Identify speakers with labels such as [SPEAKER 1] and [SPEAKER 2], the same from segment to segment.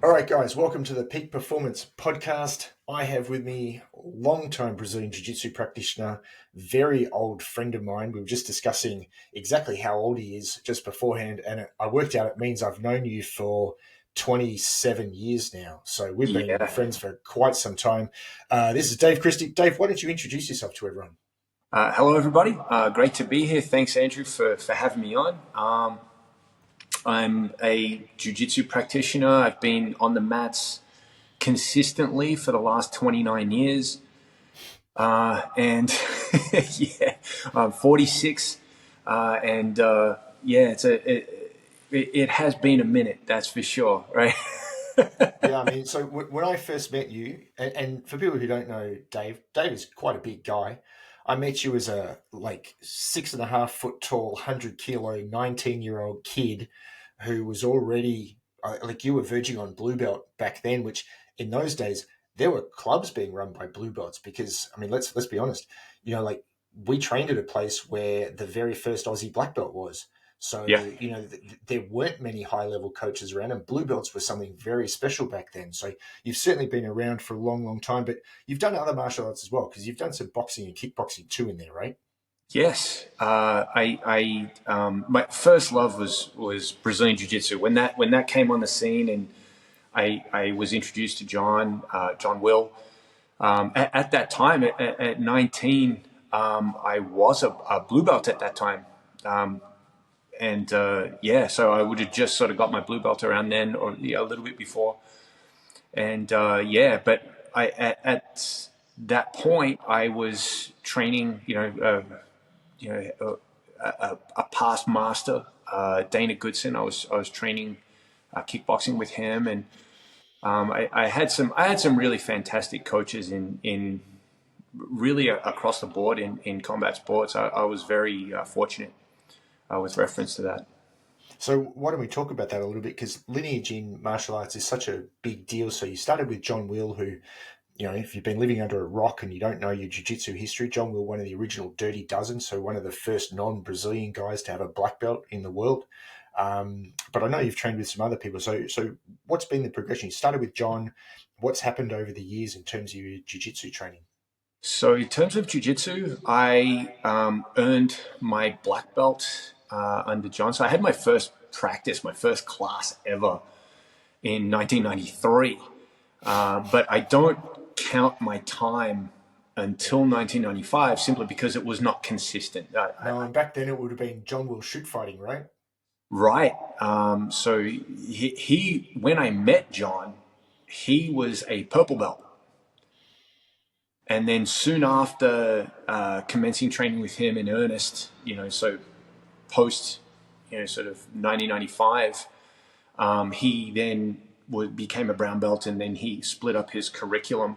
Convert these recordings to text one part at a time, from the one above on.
[SPEAKER 1] All right, guys, welcome to the Peak Performance Podcast. I have with me long-time Brazilian Jiu-Jitsu practitioner, very old friend of mine. We were just discussing exactly how old he is just beforehand, and I worked out it means I've known you for 27 years now. So we've been
[SPEAKER 2] Yeah.
[SPEAKER 1] friends for quite some time. This is Dave Krstic. Dave, why don't you introduce yourself to everyone?
[SPEAKER 2] Hello, everybody. Great to be here. Thanks, Andrew, for having me on. I'm a jiu-jitsu practitioner. I've been on the mats consistently for the last 29 years. And yeah, I'm 46. Yeah, it has been a minute, that's for sure, right?
[SPEAKER 1] Yeah, I mean, so when I first met you, and for people who don't know Dave is quite a big guy. I met you as a like 6.5 foot tall, 100 kilo, 19-year-old kid who was already like you were verging on blue belt back then, which in those days there were clubs being run by blue belts because I mean, let's be honest, like we trained at a place where the very first Aussie black belt was. So,
[SPEAKER 2] Yeah.
[SPEAKER 1] there weren't many high level coaches around, and blue belts were something very special back then. So, you've certainly been around for a long, long time, but you've done other martial arts as well because you've done some boxing and kickboxing too in there, right?
[SPEAKER 2] Yes, my first love was Brazilian Jiu-Jitsu. When that came on the scene, and I was introduced to John Will. At that time, at 19, I was a blue belt at that time, and yeah, so I would have just sort of got my blue belt around then, or yeah, a little bit before, and yeah, but at that point I was training, a past master, Dana Goodson. I was training kickboxing with him, and I had some really fantastic coaches in really across the board in combat sports. I was very fortunate with reference to that.
[SPEAKER 1] So, why don't we talk about that a little bit? Because lineage in martial arts is such a big deal. So, you started with John Will, who if you've been living under a rock and you don't know your jiu-jitsu history, John Will, one of the original Dirty Dozen, so one of the first non-Brazilian guys to have a black belt in the world. But I know you've trained with some other people. So what's been the progression? You started with John. What's happened over the years in terms of your jiu-jitsu training?
[SPEAKER 2] So in terms of jiu-jitsu, I earned my black belt under John. So I had my first practice, my first class ever in 1993. But I don't count my time until 1995 simply because it was not consistent.
[SPEAKER 1] No, and back then it would have been John Will shoot fighting, right?
[SPEAKER 2] Right. So when I met John, he was a purple belt. And then soon after commencing training with him in earnest, so post, sort of 1995, he then became a brown belt, and then he split up his curriculum,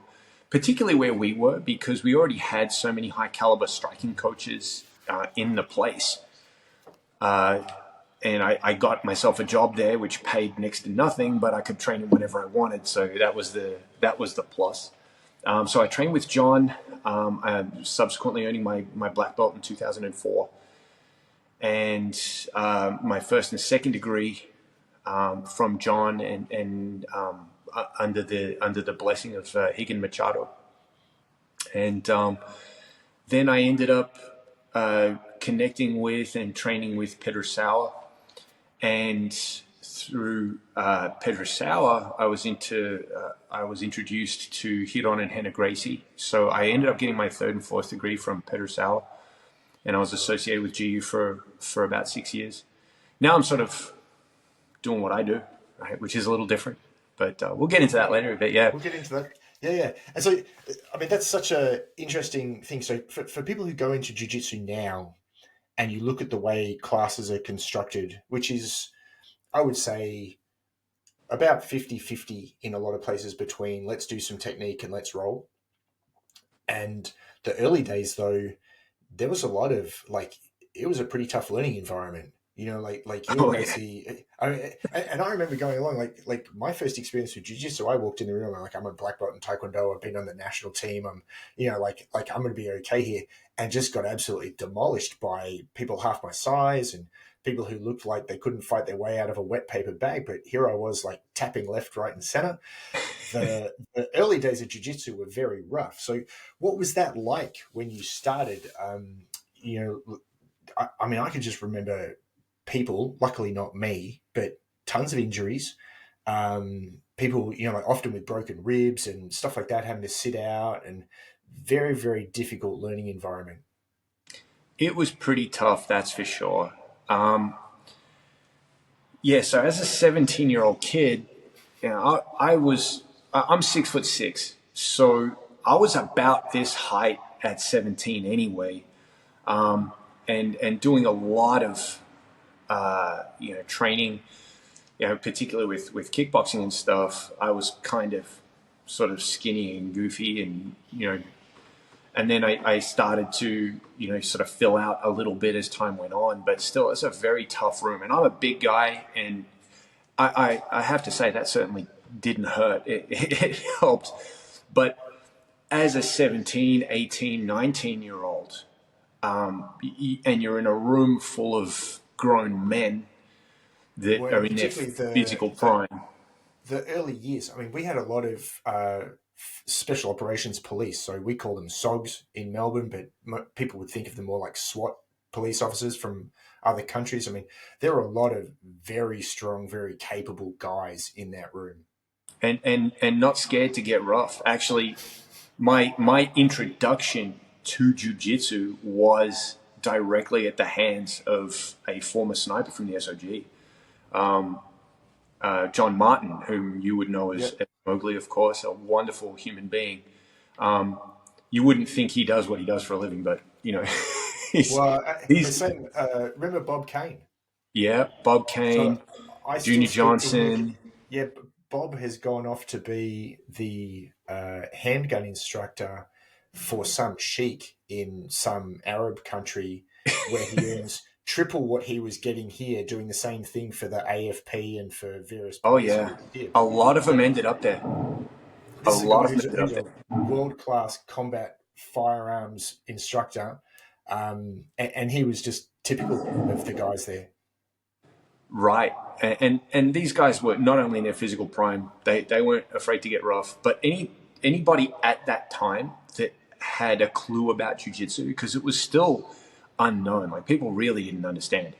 [SPEAKER 2] particularly where we were, because we already had so many high caliber striking coaches in the place. And I got myself a job there, which paid next to nothing, but I could train him whenever I wanted. So that was the plus. So I trained with John, subsequently earning my black belt in 2004, and my first and second degree from John, and under the blessing of Higan Machado, and then I ended up connecting with and training with Pedro Sauer. And through Pedro Sauer, I was introduced to Hiron and Hannah Gracie. So I ended up getting my third and fourth degree from Pedro Sauer, and I was associated with GU for about 6 years. Now I'm sort of doing what I do, right, which is a little different, but we'll get into that later. But yeah,
[SPEAKER 1] We'll get into that. Yeah, yeah. And so, I mean, that's such a interesting thing. So for people who go into jiu-jitsu now and you look at the way classes are constructed, which is, I would say, about 50-50 in a lot of places between let's do some technique and let's roll. And the early days, though, there was a lot of like it was a pretty tough learning environment. Like you were
[SPEAKER 2] oh yeah,
[SPEAKER 1] basically. And I remember going along like my first experience with jiu-jitsu. I walked in the room. I'm like, I'm a black belt in taekwondo. I've been on the national team. I'm like I'm going to be okay here, and just got absolutely demolished by people half my size and people who looked like they couldn't fight their way out of a wet paper bag, but here I was like tapping left, right, and center. The early days of jiu-jitsu were very rough. So what was that like when you started? You know, I mean, I can just remember people, luckily not me, but tons of injuries. People, you know, like often with broken ribs and stuff like that, having to sit out, and very, very difficult learning environment.
[SPEAKER 2] It was pretty tough, that's for sure. Yeah, so as a 17-year-old kid, you know, I'm 6'6", so I was about this height at 17 anyway, and doing a lot of training, particularly with kickboxing and stuff. I was kind of sort of skinny and goofy, and then I started to, sort of fill out a little bit as time went on, but still, it's a very tough room. And I'm a big guy, and I have to say that certainly didn't hurt. It helped. But as a 17, 18, 19-year-old, and you're in a room full of grown men that
[SPEAKER 1] Well,
[SPEAKER 2] are
[SPEAKER 1] and
[SPEAKER 2] in their
[SPEAKER 1] particularly
[SPEAKER 2] physical prime.
[SPEAKER 1] the early years. I mean, we had a lot of special operations police, so we call them SOGs in Melbourne, but people would think of them more like SWAT police officers from other countries. I mean, there are a lot of very strong, very capable guys in that room.
[SPEAKER 2] And not scared to get rough. Actually, my introduction to jiu-jitsu was directly at the hands of a former sniper from the SOG, John Martin, whom you would know as,
[SPEAKER 1] Yep.
[SPEAKER 2] as Mowgli, of course, a wonderful human being. You wouldn't think he does what he does for a living, but he's
[SPEAKER 1] Well, the
[SPEAKER 2] he's
[SPEAKER 1] same. Remember Bob Kane?
[SPEAKER 2] yeah, Bob
[SPEAKER 1] So
[SPEAKER 2] Kane,
[SPEAKER 1] I still
[SPEAKER 2] Junior
[SPEAKER 1] speak to him.
[SPEAKER 2] Johnson.
[SPEAKER 1] Yeah, Bob has gone off to be the handgun instructor for some sheik in some Arab country where he earns triple what he was getting here doing the same thing for the AFP and for various
[SPEAKER 2] Oh
[SPEAKER 1] police
[SPEAKER 2] yeah,
[SPEAKER 1] forces here.
[SPEAKER 2] a lot of them
[SPEAKER 1] But
[SPEAKER 2] ended up there. A
[SPEAKER 1] this is a
[SPEAKER 2] lot
[SPEAKER 1] guy
[SPEAKER 2] of them ended
[SPEAKER 1] who's
[SPEAKER 2] up
[SPEAKER 1] a
[SPEAKER 2] there.
[SPEAKER 1] world class combat firearms instructor, and he was just typical of the guys there.
[SPEAKER 2] Right. And these guys were not only in their physical prime, they weren't afraid to get rough, but anybody at that time that had a clue about jiu-jitsu, because it was still unknown, like people really didn't understand.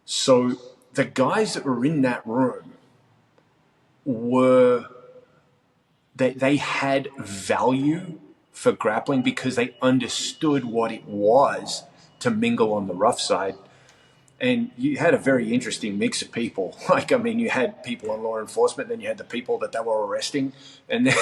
[SPEAKER 2] So the guys that were in that room were they had value for grappling because they understood what it was to mingle on the rough side. And you had a very interesting mix of people. Like, I mean, you had people on law enforcement, then you had the people that they were arresting, and then,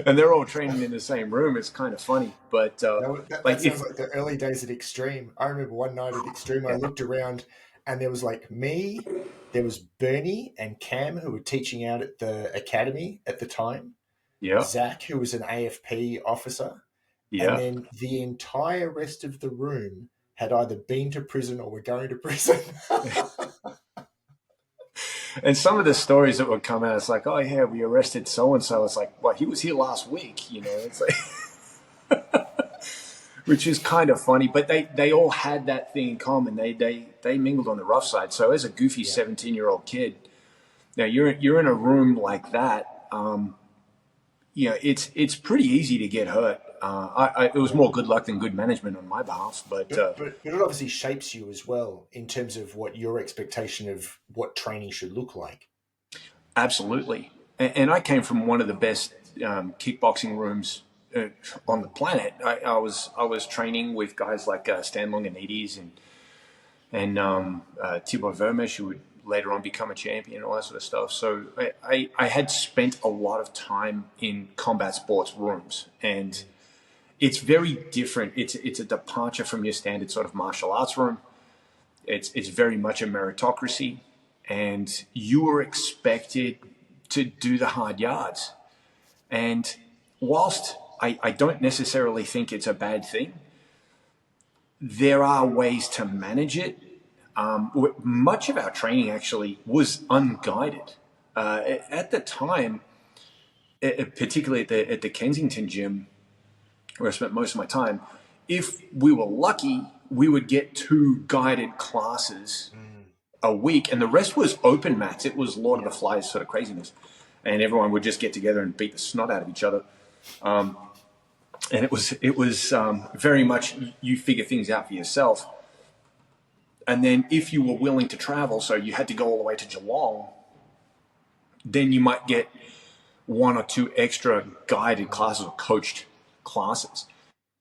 [SPEAKER 2] and they're all training in the same room. It's kind of funny, but
[SPEAKER 1] That
[SPEAKER 2] like
[SPEAKER 1] sounds
[SPEAKER 2] if
[SPEAKER 1] like the early days at Extreme. I remember one night at Extreme, I
[SPEAKER 2] yeah,
[SPEAKER 1] looked around and there was like me, there was Bernie and Cam who were teaching out at the academy at the time,
[SPEAKER 2] yeah,
[SPEAKER 1] Zach, who was an AFP officer, and
[SPEAKER 2] yeah.
[SPEAKER 1] then the entire rest of the room had either been to prison or were going to prison.
[SPEAKER 2] And some of the stories that would come out, it's like, oh yeah, we arrested so and so. It's like, well, he was here last week. It's like. Which is kind of funny, but they all had that thing in common. They mingled on the rough side. So as a goofy
[SPEAKER 1] Yeah.
[SPEAKER 2] 17-year-old kid, now you're in a room like that. It's pretty easy to get hurt. It was more good luck than good management on my behalf, but
[SPEAKER 1] But it obviously shapes you as well in terms of what your expectation of what training should look like.
[SPEAKER 2] absolutely. And I came from one of the best kickboxing rooms on the planet. I was training with guys like Stan Longanides and Tibor Vermes, who would later on become a champion, all that sort of stuff. So I had spent a lot of time in combat sports rooms, and it's very different. It's a departure from your standard sort of martial arts room. It's very much a meritocracy, and you are expected to do the hard yards. And whilst I don't necessarily think it's a bad thing, there are ways to manage it. Much of our training actually was unguided. At the time, particularly at the Kensington gym, where I spent most of my time, if we were lucky, we would get 2 guided classes a week, and the rest was open mats. It was Lord of the Flies sort of craziness, and everyone would just get together and beat the snot out of each other. And it was very much you figure things out for yourself. And then if you were willing to travel, so you had to go all the way to Geelong, then you might get 1 or 2 extra guided classes or coached classes.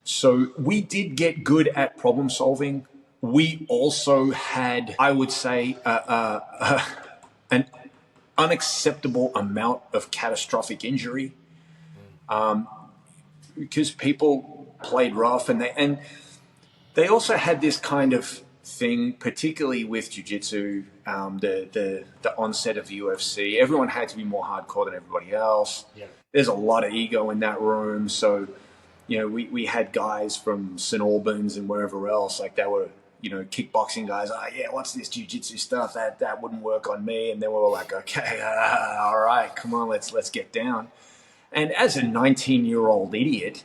[SPEAKER 2] So we did get good at problem solving. We also had, I would say, an unacceptable amount of catastrophic injury, because people played rough, and they also had this kind of thing, particularly with jiu-jitsu, the onset of the UFC. Everyone had to be more hardcore than everybody else.
[SPEAKER 1] Yeah.
[SPEAKER 2] There's a lot of ego in that room, so we had guys from St. Albans and wherever else, like they were, kickboxing guys. Oh, yeah, what's this jiu-jitsu stuff? That wouldn't work on me. And then we were like, okay, all right, come on, let's get down. And as a 19-year-old idiot,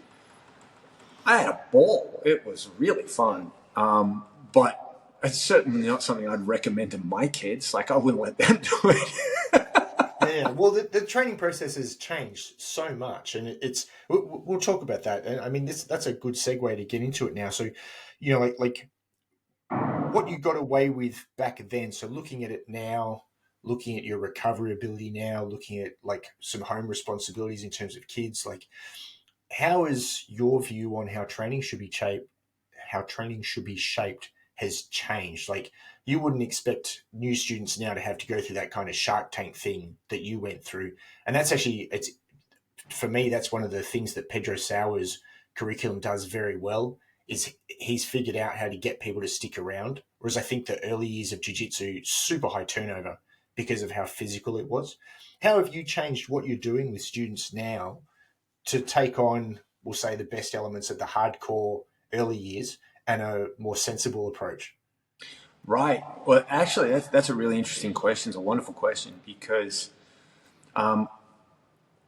[SPEAKER 2] I had a ball. It was really fun. But it's certainly not something I'd recommend to my kids. Like, I wouldn't let them do it.
[SPEAKER 1] Yeah, well, the training process has changed so much, and we'll talk about that. And I mean, that's a good segue to get into it now. So, like what you got away with back then. So looking at it now, looking at your recovery ability now, looking at like some home responsibilities in terms of kids, like how is your view on how training should be shaped has changed? Like, you wouldn't expect new students now to have to go through that kind of Shark Tank thing that you went through. And that's actually, for me, that's one of the things that Pedro Sauer's curriculum does very well, is he's figured out how to get people to stick around. Whereas I think the early years of jiu-jitsu, super high turnover because of how physical it was. How have you changed what you're doing with students now to take on, we'll say, the best elements of the hardcore early years and a more sensible approach?
[SPEAKER 2] Right. Well, actually, that's a really interesting question. It's a wonderful question, because I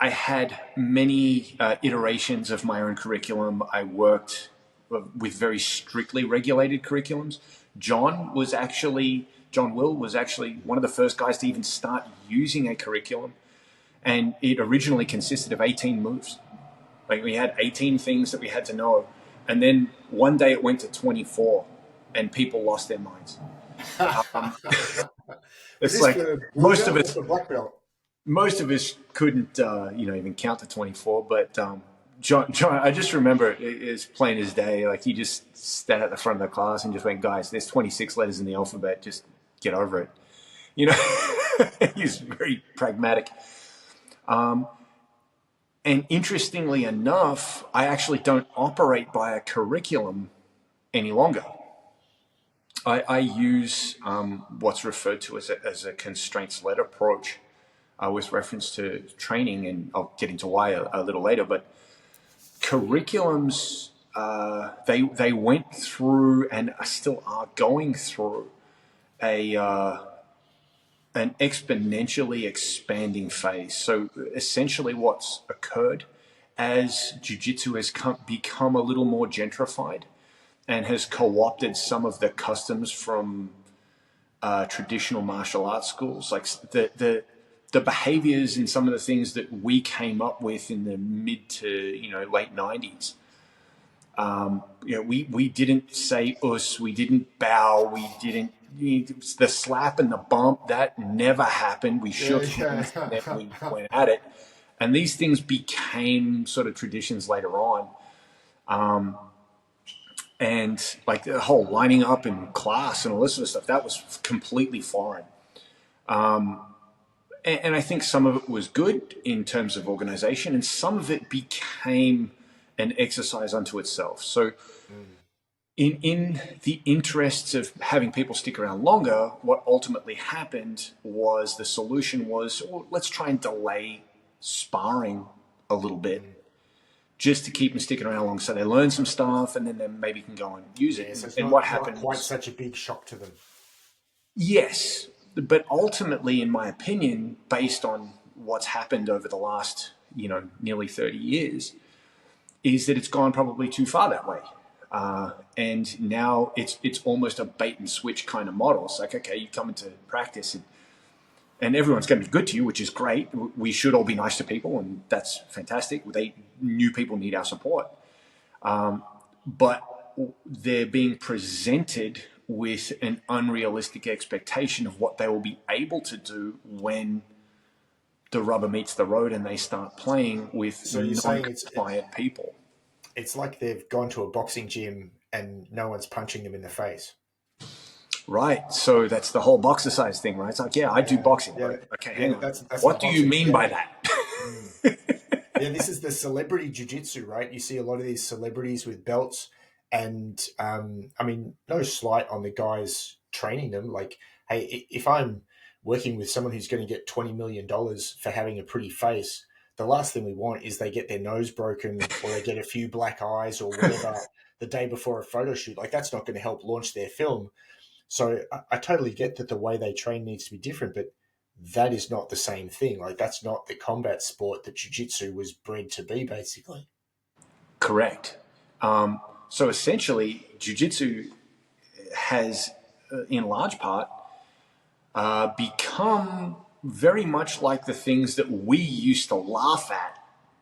[SPEAKER 2] had many iterations of my own curriculum. I worked with very strictly regulated curriculums. John Will was actually one of the first guys to even start using a curriculum. And it originally consisted of 18 moves. Like, we had 18 things that we had to know. And then one day it went to 24, and people lost their minds. It's like most of us,
[SPEAKER 1] black belt.
[SPEAKER 2] most of us couldn't, even count to 24. But John, I just remember it is plain as day. Like, he just sat at the front of the class and just went, "Guys, there's 26 letters in the alphabet. Just get over it." He's very pragmatic. And interestingly enough, I actually don't operate by a curriculum any longer. I use what's referred to as a constraints-led approach with reference to training, and I'll get into why a little later. But curriculums, they went through and still are going through an exponentially expanding phase. So essentially what's occurred as jiu-jitsu has become a little more gentrified and has co-opted some of the customs from traditional martial arts schools, like the behaviors and some of the things that we came up with in the mid to late 90s. We didn't say us, we didn't bow, we didn't, the slap and the bump, that never happened. We shook hands and then we went at it. And these things became sort of traditions later on. And like the whole lining up in class and all this sort of stuff, that was completely foreign. And I think some of it was good in terms of organization, and some of it became an exercise unto itself. So in the interests of having people stick around longer, what ultimately happened was the solution was, well, let's try and delay sparring a little bit just to keep them sticking around long, so they learn some stuff and then they maybe can go and use it.
[SPEAKER 1] So it's
[SPEAKER 2] and
[SPEAKER 1] not,
[SPEAKER 2] what happened
[SPEAKER 1] not quite such a big shock to them.
[SPEAKER 2] Yes, but ultimately, in my opinion, based on what's happened over the last, nearly 30 years, is that it's gone probably too far that way. And now it's almost a bait and switch kind of model. It's like, okay, you come into practice and everyone's going to be good to you, which is great. We should all be nice to people, and that's fantastic. New people need our support. But they're being presented with an unrealistic expectation of what they will be able to do when the rubber meets the road and they start playing with
[SPEAKER 1] So you're saying
[SPEAKER 2] non-compliant people.
[SPEAKER 1] it's like they've gone to a boxing gym and no one's punching them in the face.
[SPEAKER 2] Right. So that's the whole boxercise thing, right? It's like, yeah, I do boxing.
[SPEAKER 1] Yeah,
[SPEAKER 2] But, okay, hang on.
[SPEAKER 1] that's
[SPEAKER 2] What do you mean by that?
[SPEAKER 1] Yeah, this is the celebrity jiu-jitsu, right? You see a lot of these celebrities with belts, and I mean, no slight on the guys training them. Like, hey, if I'm working with someone who's going to get $20 million for having a pretty face, the last thing we want is they get their nose broken or they get a few black eyes or whatever the day before a photo shoot. Like, that's not going to help launch their film. So I totally get that the way they train needs to be different, but that is not the same thing. Like, that's not the combat sport that jiu-jitsu was bred to be, basically.
[SPEAKER 2] Correct. So essentially, jiu-jitsu has, in large part, become very much like the things that we used to laugh at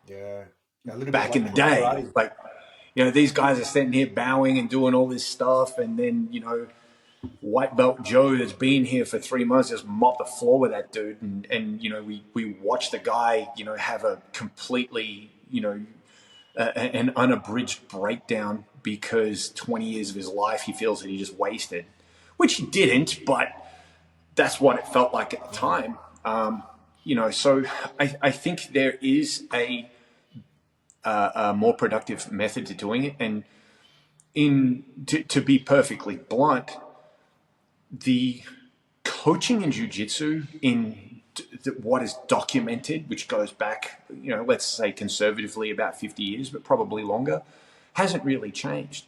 [SPEAKER 1] Yeah. A little
[SPEAKER 2] back
[SPEAKER 1] bit
[SPEAKER 2] in
[SPEAKER 1] like
[SPEAKER 2] the day.
[SPEAKER 1] karate.
[SPEAKER 2] Like, these guys are sitting here bowing and doing all this stuff, and then, white belt Joe that's been here for 3 months just mop the floor with that dude, and we watch the guy have a completely an unabridged breakdown because 20 years of his life he feels that he just wasted, which he didn't, but that's what it felt like at the time. So I think there is a more productive method to doing it, and to be perfectly blunt, the coaching in jiu-jitsu in what is documented, which goes back, let's say conservatively about 50 years, but probably longer, hasn't really changed.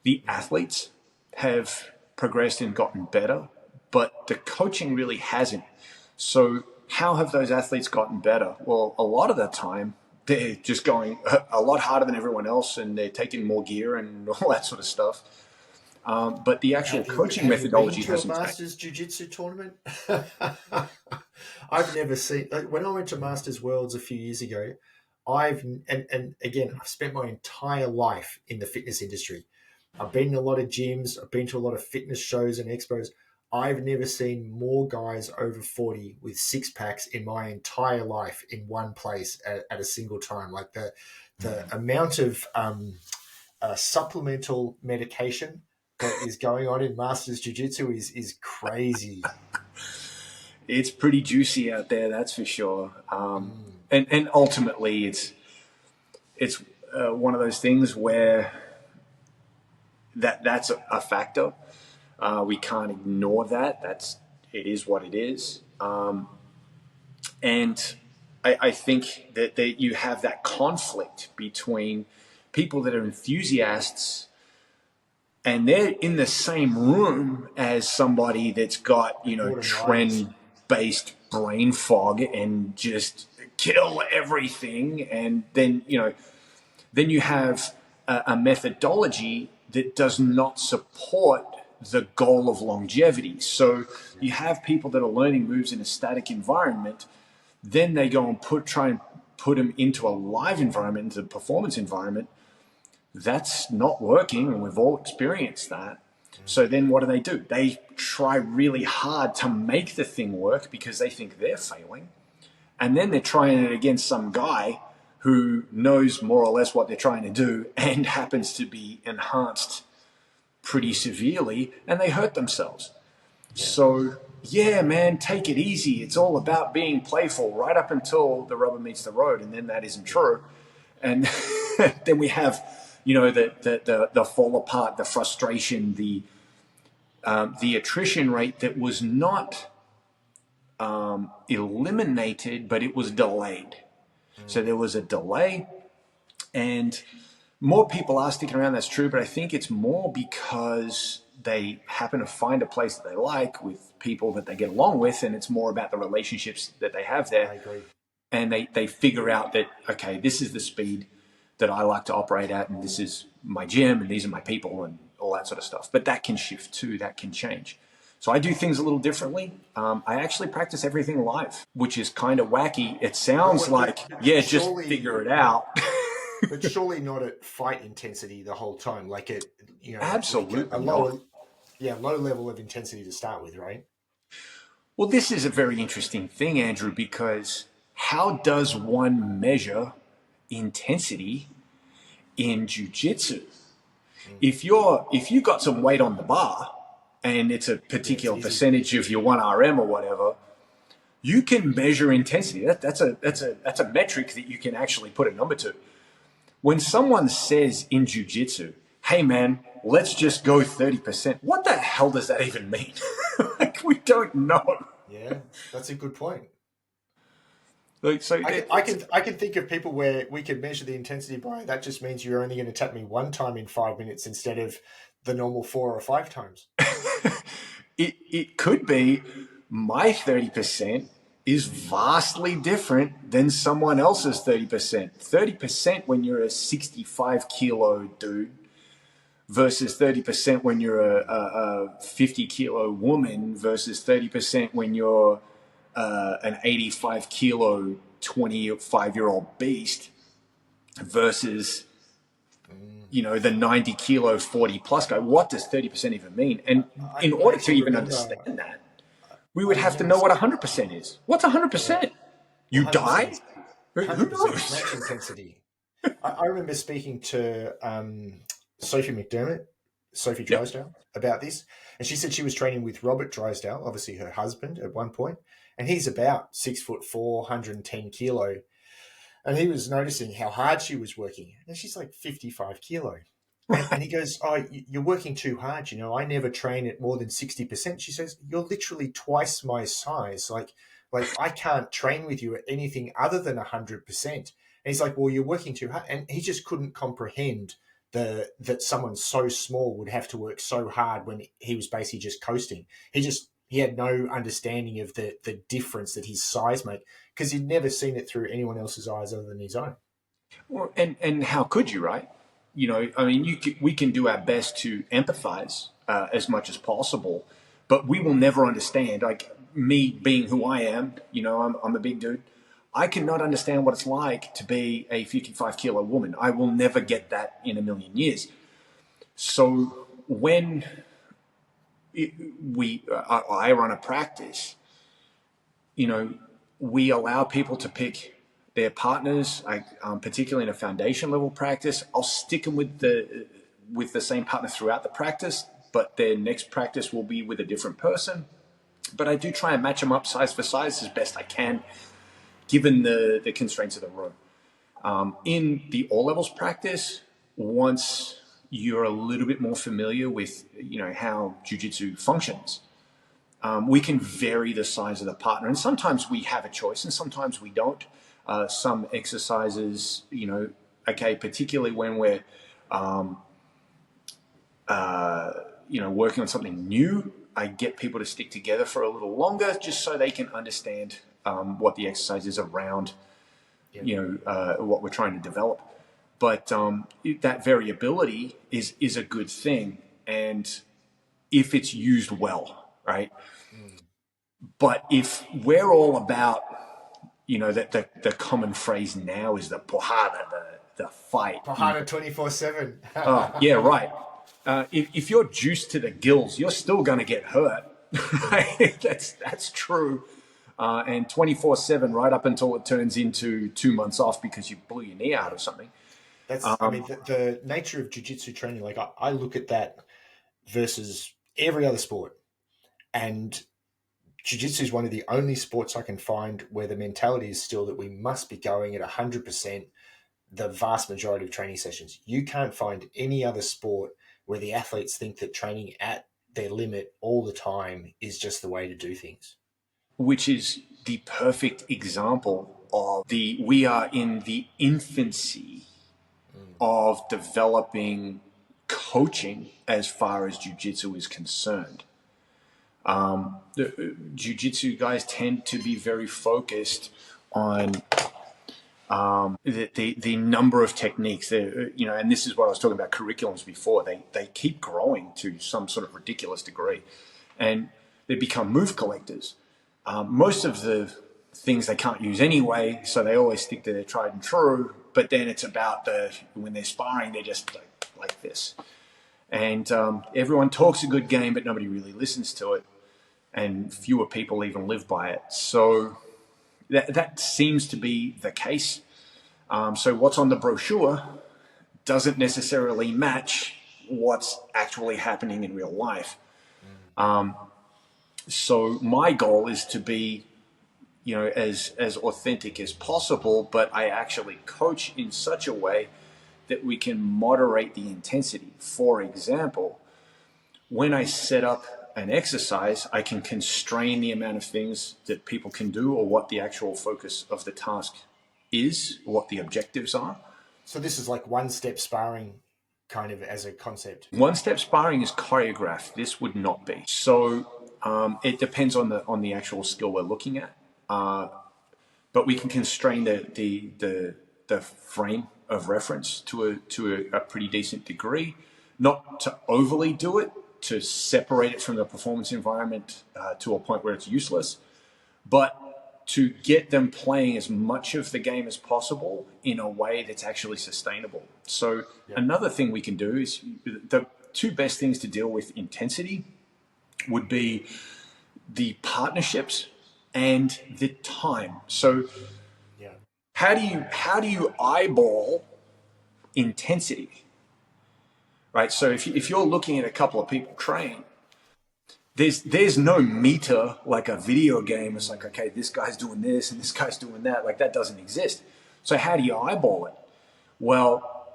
[SPEAKER 2] The athletes have progressed and gotten better, but the coaching really hasn't. So how have those athletes gotten better? Well, a lot of the time, they're just going a lot harder than everyone else, and they're taking more gear and all that sort of stuff. But the actual coaching methodology hasn't changed.
[SPEAKER 1] Masters Jiu-Jitsu tournament? I've never seen. Like, when I went to Masters Worlds a few years ago, and again, I've spent my entire life in the fitness industry. I've been in a lot of gyms. I've been to a lot of fitness shows and expos. I've never seen more guys over 40 with six packs in my entire life in one place at a single time. Like, the amount of supplemental medication that is going on in Masters Jiu-Jitsu is crazy.
[SPEAKER 2] It's pretty juicy out there, that's for sure. And ultimately, it's one of those things where that's a factor. We can't ignore that. It is what it is. And I think that you have that conflict between people that are enthusiasts and they're in the same room as somebody that's got, trend-based brain fog and just kill everything. And then you have a methodology that does not support the goal of longevity. So you have people that are learning moves in a static environment, then they go and try and put them into a live environment, into a performance environment. That's not working, and we've all experienced that. So then what do? They try really hard to make the thing work because they think they're failing. And then they're trying it against some guy who knows more or less what they're trying to do and happens to be enhanced pretty severely, and they hurt themselves. Yeah. So, yeah, man, take it easy. It's all about being playful right up until the rubber meets the road, and then that isn't true. And then we have the fall apart, the frustration, the attrition rate that was not eliminated, but it was delayed. So there was a delay, and more people are sticking around. That's true, but I think it's more because they happen to find a place that they like with people that they get along with, and it's more about the relationships that they have there.
[SPEAKER 1] I agree.
[SPEAKER 2] And they figure out that, okay, this is the speed. that I like to operate at, and this is my gym, and these are my people, and all that sort of stuff. But that can shift too, that can change. So I do things a little differently. I actually practice everything live, which is kind of wacky. It sounds like, yeah, just figure it out.
[SPEAKER 1] But surely not at fight intensity the whole time. Like it,
[SPEAKER 2] Absolutely
[SPEAKER 1] like a lower, low level of intensity to start with, right?
[SPEAKER 2] Well, this is a very interesting thing, Andrew, because how does one measure intensity in jiu-jitsu? If you got some weight on the bar and it's a particular percentage of your 1 RM or whatever, you can measure intensity. That's a metric that you can actually put a number to. When someone says in jiu-jitsu, hey man, let's just go 30%, what the hell does that even mean? Like, we don't know.
[SPEAKER 1] Yeah, that's a good point.
[SPEAKER 2] Like, so
[SPEAKER 1] I can think of people where we can measure the intensity by, that just means you're only going to tap me 1 time in 5 minutes instead of the normal 4 or 5 times.
[SPEAKER 2] It could be my 30% is vastly different than someone else's 30%. 30% when you're a 65 kilo dude versus 30% when you're a 50 kilo woman versus 30% when you're an 85 kilo 25-year-old beast versus the 90 kilo 40 plus guy. What does 30% even mean? And in order to even understand that, we would have to know what 100% is. What's 100%? You die? Who knows?
[SPEAKER 1] Max intensity. I remember speaking to Sophie Drysdale, about this, and she said she was training with Robert Drysdale, obviously her husband, at one point, and he's about 6'4", 110 kilo, and he was noticing how hard she was working, and she's like 55 kilo. And he goes, oh, you're working too hard. I never train at more than 60%. She says, you're literally twice my size. Like I can't train with you at anything other than 100%. And he's like, well, you're working too hard. And he just couldn't comprehend that someone so small would have to work so hard when he was basically just coasting. He had no understanding of the difference that his size made, because he'd never seen it through anyone else's eyes other than his own.
[SPEAKER 2] Well, and how could you, right? We can do our best to empathize as much as possible, but we will never understand. Like me being who I am, I'm a big dude. I cannot understand what it's like to be a 55 kilo woman. I will never get that in a million years. So when I run a practice, we allow people to pick their partners, particularly in a foundation level practice. I'll stick them with the same partner throughout the practice, but their next practice will be with a different person. But I do try and match them up size for size as best I can, given the constraints of the room. In the all levels practice, once you're a little bit more familiar with how jiu-jitsu functions, we can vary the size of the partner, and sometimes we have a choice and sometimes we don't. Some exercises, particularly when we're, working on something new, I get people to stick together for a little longer just so they can understand what the exercise is around, what we're trying to develop. But that variability is a good thing, and if it's used well, right? But if we're all about that the common phrase now is the porrada, the fight.
[SPEAKER 1] Porrada 24/7.
[SPEAKER 2] Oh, yeah, right. If you're juiced to the gills, you're still going to get hurt. Right? That's true. And 24/7, right up until it turns into 2 months off because you blew your knee out or something.
[SPEAKER 1] The nature of jiu-jitsu training, like I look at that versus every other sport, and jiu-jitsu is one of the only sports I can find where the mentality is still that we must be going at 100% the vast majority of training sessions. You can't find any other sport where the athletes think that training at their limit all the time is just the way to do things.
[SPEAKER 2] Which is the perfect example of we are in the infancy of developing coaching as far as jiu-jitsu is concerned. The jiu-jitsu guys tend to be very focused on The number of techniques, and this is what I was talking about curriculums before. They keep growing to some sort of ridiculous degree, and they become move collectors. Most of the things they can't use anyway, so they always stick to their tried and true. But then it's about when they're sparring, they're just like this, and everyone talks a good game, but nobody really listens to it, and fewer people even live by it. So that seems to be the case. So what's on the brochure doesn't necessarily match what's actually happening in real life. So my goal is to be, as authentic as possible, but I actually coach in such a way that we can moderate the intensity. For example, when I set up an exercise, I can constrain the amount of things that people can do or what the actual focus of the task is, what the objectives are.
[SPEAKER 1] So this is like one-step sparring kind of as a concept.
[SPEAKER 2] One-step sparring is choreographed. This would not be. So it depends on the actual skill we're looking at. But we can constrain the frame of reference to a pretty decent degree, not to overly do it, to separate it from the performance environment to a point where it's useless, but to get them playing as much of the game as possible in a way that's actually sustainable. So another thing we can do is the two best things to deal with intensity would be the partnerships and the time. So how do you eyeball intensity? Right? So if you're looking at a couple of people train, there's no meter like a video game. It's like, okay, this guy's doing this and this guy's doing that. Like, that doesn't exist. So how do you eyeball it? Well,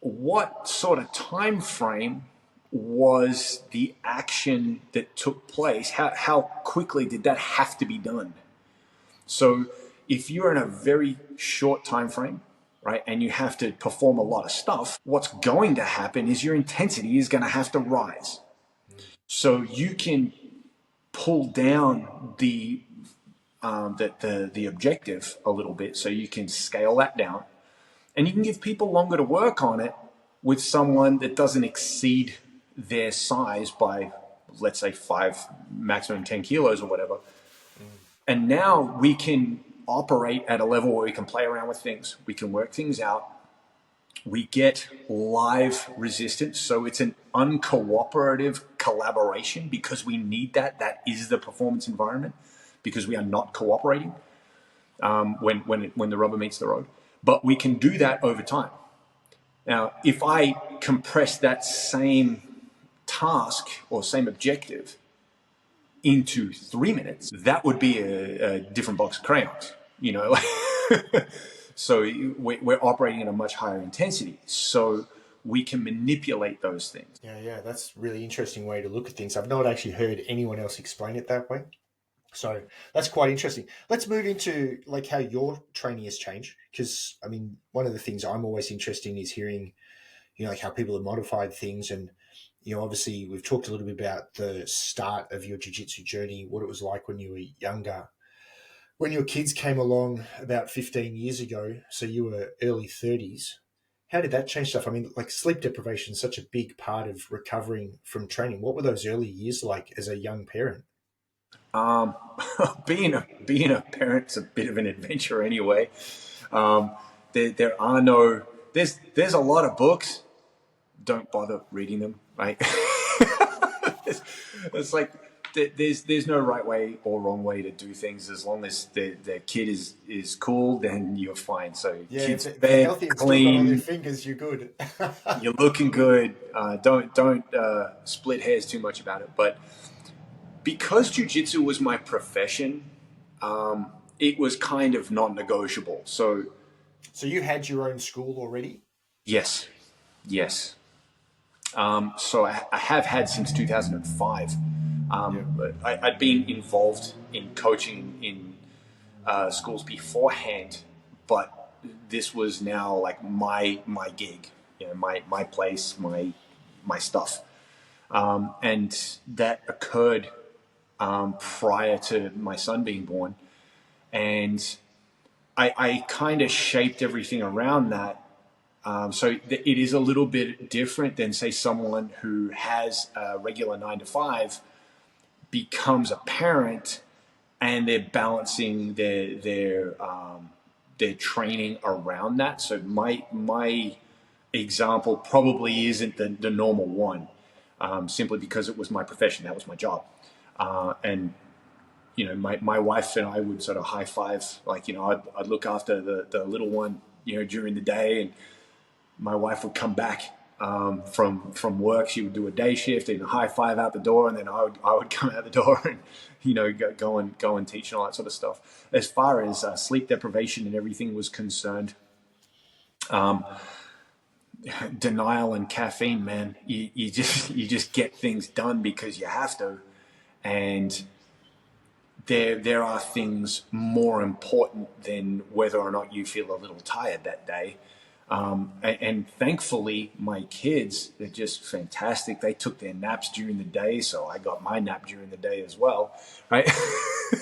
[SPEAKER 2] what sort of time frame was the action that took place? How quickly did that have to be done? So if you're in a very short time frame, right, and you have to perform a lot of stuff, what's going to happen is your intensity is going to have to rise. So you can pull down the objective a little bit, so you can scale that down, and you can give people longer to work on it with someone that doesn't exceed their size by, let's say, 5, maximum 10 kilos or whatever. And now we can operate at a level where we can play around with things, we can work things out. We get live resistance, so it's an uncooperative collaboration because we need that. That is the performance environment, because we are not cooperating when the rubber meets the road. But we can do that over time. Now, if I compress that same task or same objective into 3 minutes, that would be a different box of crayons, So we're operating at a much higher intensity, so we can manipulate those things.
[SPEAKER 1] Yeah, that's a really interesting way to look at things. I've not actually heard anyone else explain it that way. So that's quite interesting. Let's move into like how your training has changed, because I mean, one of the things I'm always interested in is hearing, like how people have modified things. And, obviously we've talked a little bit about the start of your jiu-jitsu journey, what it was like when you were younger. When your kids came along about 15 years ago, so you were early 30s, how did that change stuff? I mean, like sleep deprivation is such a big part of recovering from training. What were those early years like as a young parent?
[SPEAKER 2] Being a parent's a bit of an adventure anyway. There are no, there's a lot of books. Don't bother reading them, right? It's like, there's no right way or wrong way to do things. As long as the kid is cool, then you're fine. So
[SPEAKER 1] Yeah,
[SPEAKER 2] kids
[SPEAKER 1] if they're healthy and
[SPEAKER 2] clean,
[SPEAKER 1] still got all their fingers, you're good.
[SPEAKER 2] you're looking good. Don't split hairs too much about it. But because jiu-jitsu was my profession, it was kind of non-negotiable. So
[SPEAKER 1] you had your own school already?
[SPEAKER 2] yes. So I have had since 2005. I'd been involved in coaching in schools beforehand, but this was now like my gig, my place, my stuff, and that occurred prior to my son being born, and I kind of shaped everything around that. So it is a little bit different than, say, someone who has a regular 9 to 5 becomes a parent and they're balancing their training around that. So my example probably isn't the normal one, simply because it was my profession, that was my job, and my wife and I would sort of high five, like I'd look after the little one during the day, and my wife would come back from work. She would do a day shift and a high five out the door, and then I would come out the door and go and teach and all that sort of stuff. As far as sleep deprivation and everything was concerned, denial and caffeine, man, you just get things done because you have to, and there are things more important than whether or not you feel a little tired that day. And thankfully, my kids, they're just fantastic. They took their naps during the day, so I got my nap during the day as well. Right?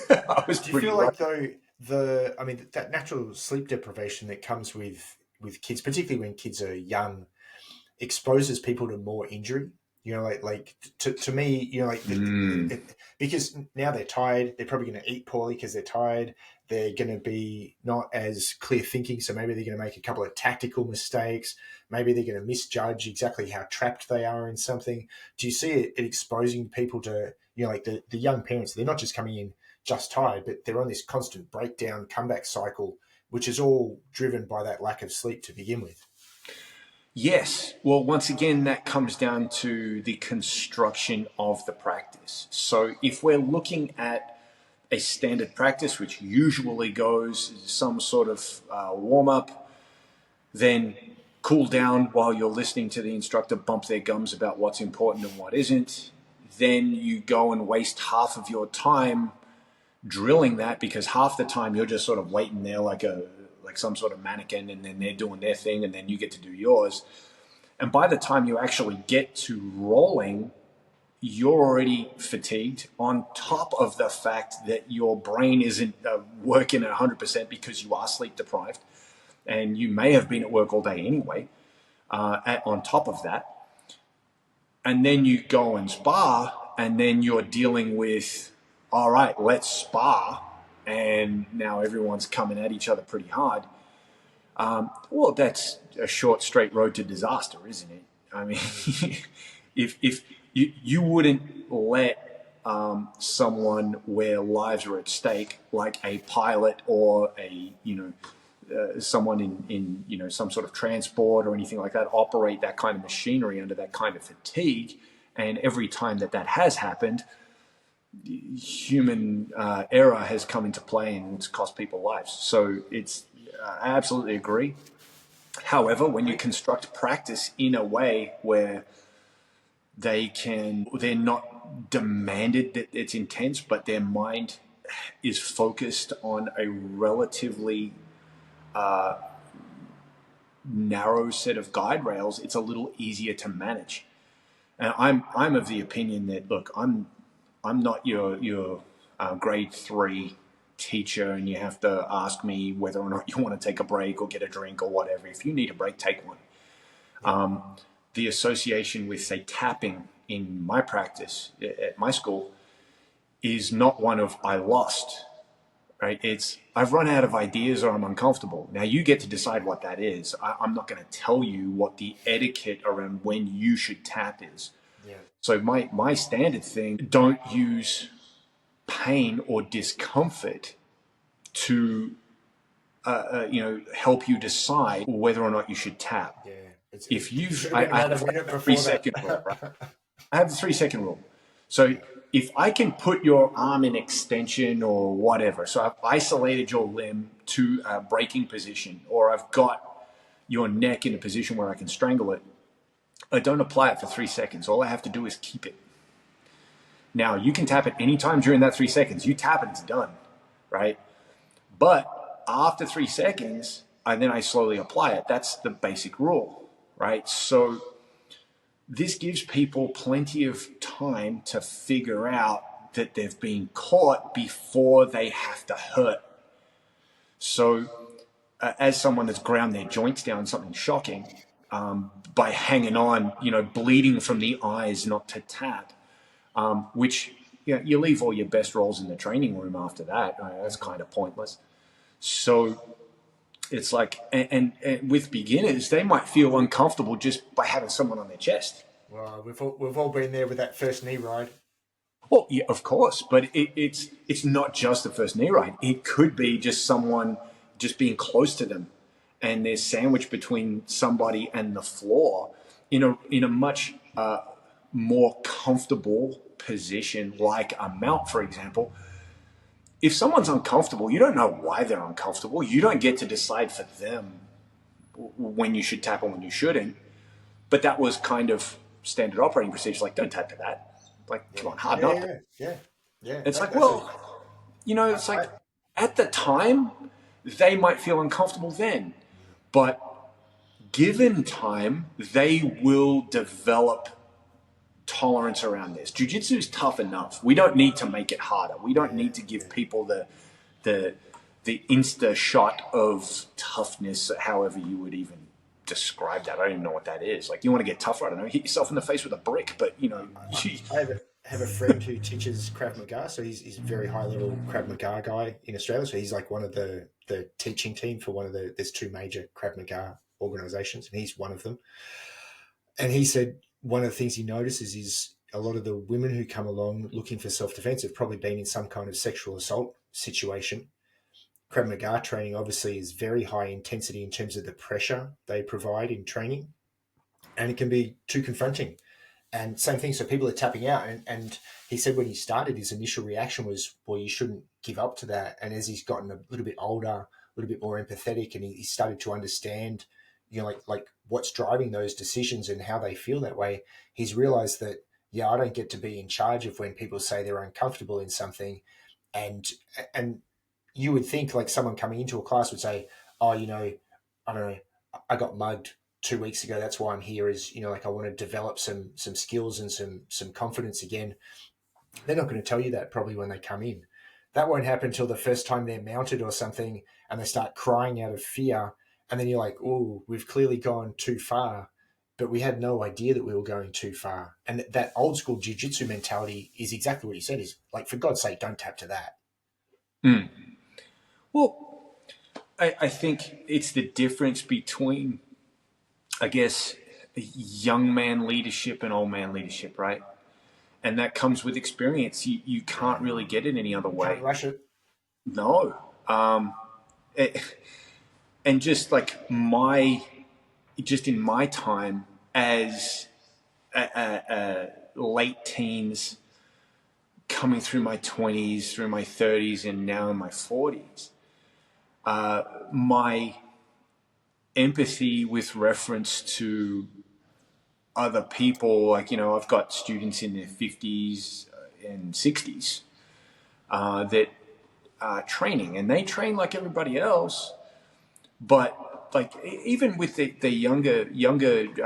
[SPEAKER 2] I was
[SPEAKER 1] Do you
[SPEAKER 2] pretty
[SPEAKER 1] feel
[SPEAKER 2] lucky.
[SPEAKER 1] like though that natural sleep deprivation that comes with kids, particularly when kids are young, exposes people to more injury? To me, because now they're tired, they're probably going to eat poorly because they're tired. They're going to be not as clear thinking, so maybe they're going to make a couple of tactical mistakes. Maybe they're going to misjudge exactly how trapped they are in something. Do you see it exposing people to, like the young parents? They're not just coming in just tired, but they're on this constant breakdown comeback cycle, which is all driven by that lack of sleep to begin with.
[SPEAKER 2] Yes. Well, once again, that comes down to the construction of the practice. So if we're looking at a standard practice, which usually goes some sort of warm up, then cool down while you're listening to the instructor bump their gums about what's important and what isn't. Then you go and waste half of your time drilling that, because half the time you're just sort of waiting there like some sort of mannequin, and then they're doing their thing and then you get to do yours. And by the time you actually get to rolling, you're already fatigued, on top of the fact that your brain isn't working at 100% because you are sleep deprived and you may have been at work all day anyway, on top of that. And then you go and spar, and then you're dealing with, all right, let's spar, and now everyone's coming at each other pretty hard. Well, that's a short, straight road to disaster, isn't it? I mean, if you wouldn't let someone where lives are at stake, like a pilot or someone in some sort of transport or anything like that, operate that kind of machinery under that kind of fatigue. And every time that has happened, human error has come into play and it's cost people lives. So I absolutely agree. However, when you construct practice in a way where they're not demanded that it's intense, but their mind is focused on a relatively narrow set of guide rails, it's a little easier to manage. And I'm of the opinion that, look, I'm not your grade 3 teacher, and you have to ask me whether or not you want to take a break or get a drink or whatever. If you need a break, take one. Yeah. The association with, say, tapping in my practice at my school is not one of I lost, right? It's I've run out of ideas or I'm uncomfortable. Now you get to decide what that is. I'm not going to tell you what the etiquette around when you should tap is.
[SPEAKER 1] Yeah.
[SPEAKER 2] So my standard thing, don't use pain or discomfort to help you decide whether or not you should tap.
[SPEAKER 1] Yeah.
[SPEAKER 2] If you've,
[SPEAKER 1] I have a
[SPEAKER 2] the
[SPEAKER 1] before
[SPEAKER 2] 3-second
[SPEAKER 1] that.
[SPEAKER 2] rule, right? I have the 3-second rule. So if I can put your arm in extension or whatever, so I've isolated your limb to a braking position, or I've got your neck in a position where I can strangle it, I don't apply it for 3 seconds. All I have to do is keep it. Now, you can tap it anytime during that 3 seconds. You tap it, it's done, right? But after 3 seconds, I slowly apply it. That's the basic rule, right? So this gives people plenty of time to figure out that they've been caught before they have to hurt. So as someone that's ground their joints down, something shocking, by hanging on, bleeding from the eyes not to tap, which you leave all your best rolls in the training room after that. That's kind of pointless. So it's like, and with beginners, they might feel uncomfortable just by having someone on their chest.
[SPEAKER 1] Well, we've all been there with that first knee ride.
[SPEAKER 2] Well, yeah, of course, but it's not just the first knee ride. It could be just someone just being close to them, and they're sandwiched between somebody and the floor in a much more comfortable position, like a mount, for example. If someone's uncomfortable, you don't know why they're uncomfortable. You don't get to decide for them when you should tap and when you shouldn't. But that was kind of standard operating procedure. Like, don't tap to that. Like, come on, harden up.
[SPEAKER 1] Yeah.
[SPEAKER 2] It's like,
[SPEAKER 1] That's
[SPEAKER 2] well, it's like at the time, they might feel uncomfortable then. But given time, they will develop tolerance around this. Jiu-jitsu is tough enough. We don't need to make it harder. We don't need to give people the insta shot of toughness, however you would even describe that. I don't even know what that is. Like, you want to get tougher, I don't know, hit yourself in the face with a brick, but
[SPEAKER 1] I have a friend who teaches Krav Maga, so he's a very high level Krav Maga guy in Australia. So he's like one of the teaching team for there's two major Krav Maga organizations, and he's one of them. And he said one of the things he notices is a lot of the women who come along looking for self-defense have probably been in some kind of sexual assault situation. Krav Maga training obviously is very high intensity in terms of the pressure they provide in training, and it can be too confronting. And same thing, so people are tapping out. And he said when he started, his initial reaction was, well, you shouldn't give up to that. And as he's gotten a little bit older, a little bit more empathetic, and he started to understand, like what's driving those decisions and how they feel that way, he's realized that, yeah, I don't get to be in charge of when people say they're uncomfortable in something. And you would think like someone coming into a class would say, oh, I don't know, I got mugged 2 weeks ago. That's why I'm here. Is like I want to develop some skills and some confidence again. They're not going to tell you that probably when they come in. That won't happen until the first time they're mounted or something, and they start crying out of fear. And then you're like, oh, we've clearly gone too far, but we had no idea that we were going too far. And that old school jiu-jitsu mentality is exactly what he said. Is like, for God's sake, don't tap to that.
[SPEAKER 2] Mm. Well, I think it's the difference between, I guess, young man leadership and old man leadership, right? And that comes with experience. You can't really get it any other way.
[SPEAKER 1] Can't rush it.
[SPEAKER 2] No. And just like just in my time as late teens, coming through my 20s, through my 30s, and now in my 40s, my empathy with reference to other people, like, I've got students in their 50s and 60s that are training, and they train like everybody else, but like even with the younger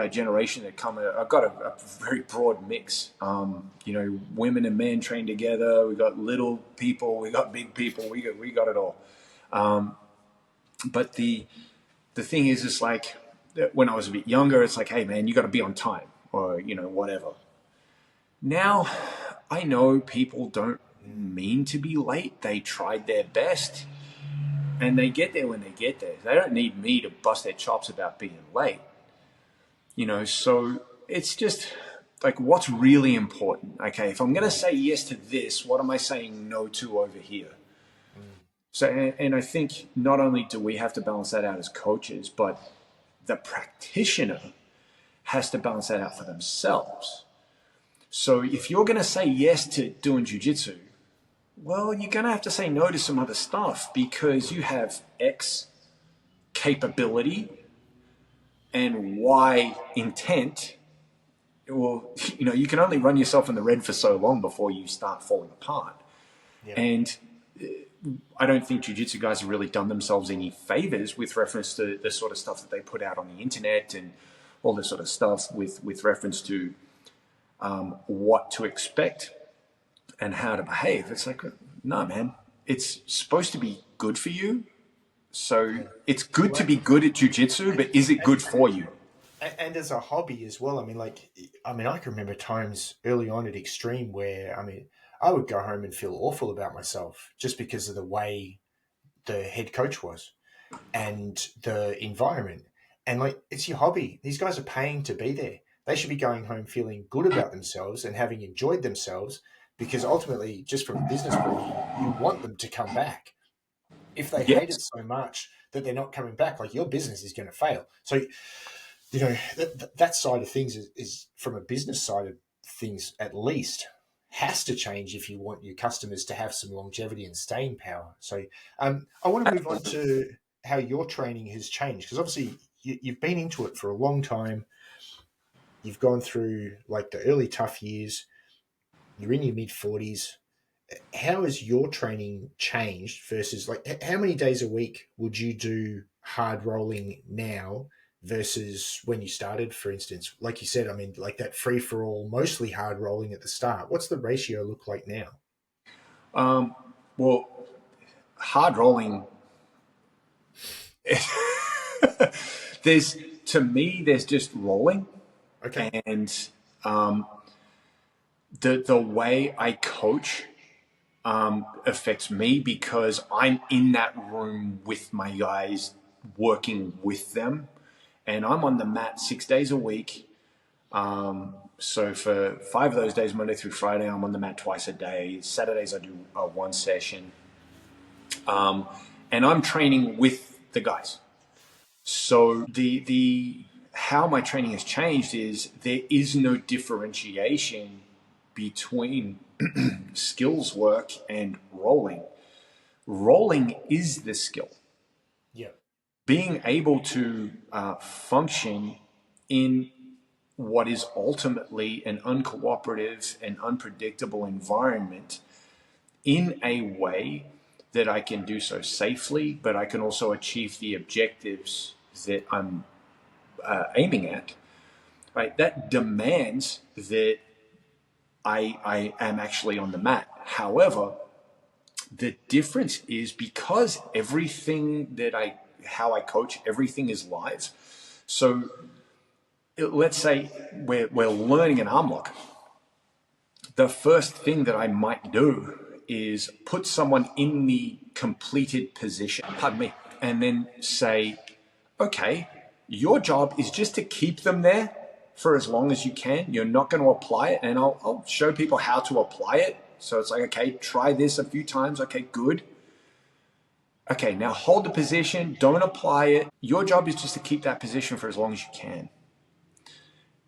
[SPEAKER 2] generation that come, I've got a very broad mix. Women and men train together. We got little people, we got big people, we got it all. But the thing is, it's like when I was a bit younger, it's like, hey man, you got to be on time, or whatever. Now I know people don't mean to be late. They tried their best. And they get there when they get there. They don't need me to bust their chops about being late. So it's just like, what's really important? Okay, if I'm going to say yes to this, what am I saying no to over here? So, and I think not only do we have to balance that out as coaches, but the practitioner has to balance that out for themselves. So if you're going to say yes to doing jiu-jitsu, well, you're going to have to say no to some other stuff, because you have X capability and Y intent. Well, you can only run yourself in the red for so long before you start falling apart. Yeah. And I don't think jiu-jitsu guys have really done themselves any favors with reference to the sort of stuff that they put out on the internet and all this sort of stuff with reference to what to expect and how to behave. It's like, no, man, it's supposed to be good for you. So
[SPEAKER 1] Yeah.
[SPEAKER 2] it's good to
[SPEAKER 1] Well,
[SPEAKER 2] be good at jiu-jitsu, but is it good for you?
[SPEAKER 1] and as a hobby as well. I can remember times early on at Extreme where, I would go home and feel awful about myself just because of the way the head coach was and the environment. And like, it's your hobby. These guys are paying to be there. They should be going home feeling good about themselves and having enjoyed themselves, because ultimately, just from a business point of view, you want them to come back. If they hate
[SPEAKER 2] Yes.
[SPEAKER 1] it so much that they're not coming back, like, your business is going to fail. So, that side of things is from a business side of things, at least, has to change if you want your customers to have some longevity and staying power. So, I want to move on to how your training has changed, because obviously you've been into it for a long time. You've gone through like the early tough years. You're in your mid 40s. How has your training changed versus, like, how many days a week would you do hard rolling now versus when you started, for instance? Like you said, like that free for all, mostly hard rolling at the start. What's the ratio look like now?
[SPEAKER 2] Well, hard rolling, there's to me, there's just rolling,
[SPEAKER 1] Okay.
[SPEAKER 2] and the way I coach affects me because I'm in that room with my guys, working with them, and I'm on the mat 6 days a week. So for 5 of those days, Monday through Friday, I'm on the mat twice a day. Saturdays I do one session, and I'm training with the guys. So the how my training has changed is there is no differentiation between skills work and rolling. Rolling is the skill.
[SPEAKER 1] Yeah.
[SPEAKER 2] Being able to function in what is ultimately an uncooperative and unpredictable environment in a way that I can do so safely, but I can also achieve the objectives that I'm aiming at, right? That demands that I am actually on the mat. However, the difference is because everything how I coach, everything is live. So let's say we're learning an arm lock. The first thing that I might do is put someone in the completed position, pardon me, and then say, okay, your job is just to keep them there for as long as you can. You're not going to apply it, and I'll show people how to apply it. So it's like, okay, try this a few times. Okay, good. Okay, now hold the position, don't apply it. Your job is just to keep that position for as long as you can.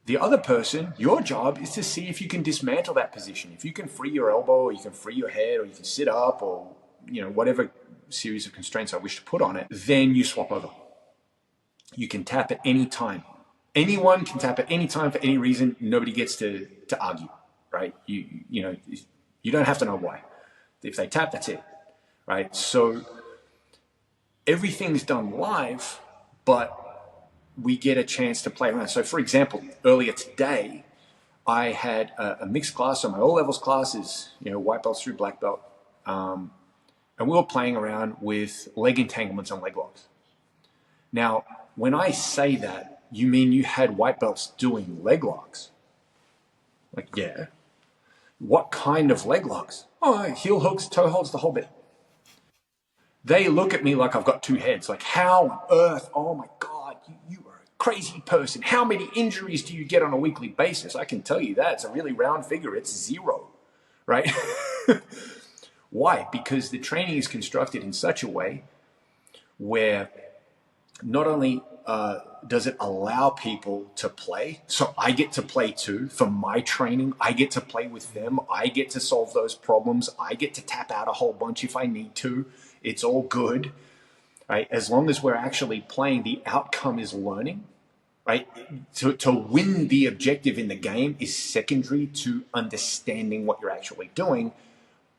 [SPEAKER 2] The other person, your job is to see if you can dismantle that position. If you can free your elbow, or you can free your head, or you can sit up, or whatever series of constraints I wish to put on it, then you swap over. You can tap at any time. Anyone can tap at any time for any reason. Nobody gets to argue, right? You don't have to know why. If they tap, that's it, right? So everything's done live, but we get a chance to play around. So, for example, earlier today, I had a mixed class. So my all levels class is white belts through black belt, and we were playing around with leg entanglements and leg locks. Now, when I say that, you mean you had white belts doing leg locks? Like, yeah. What kind of leg locks? Oh, heel hooks, toe holds, the whole bit. They look at me like I've got two heads. Like, how on earth? Oh my God, you are a crazy person. How many injuries do you get on a weekly basis? I can tell you that. It's a really round figure. It's 0, right? Why? Because the training is constructed in such a way where not only does it allow people to play, so I get to play too. For my training, I get to play with them. I get to solve those problems. I get to tap out a whole bunch if I need to. It's all good, right? As long as we're actually playing, the outcome is learning, right? To win the objective in the game is secondary to understanding what you're actually doing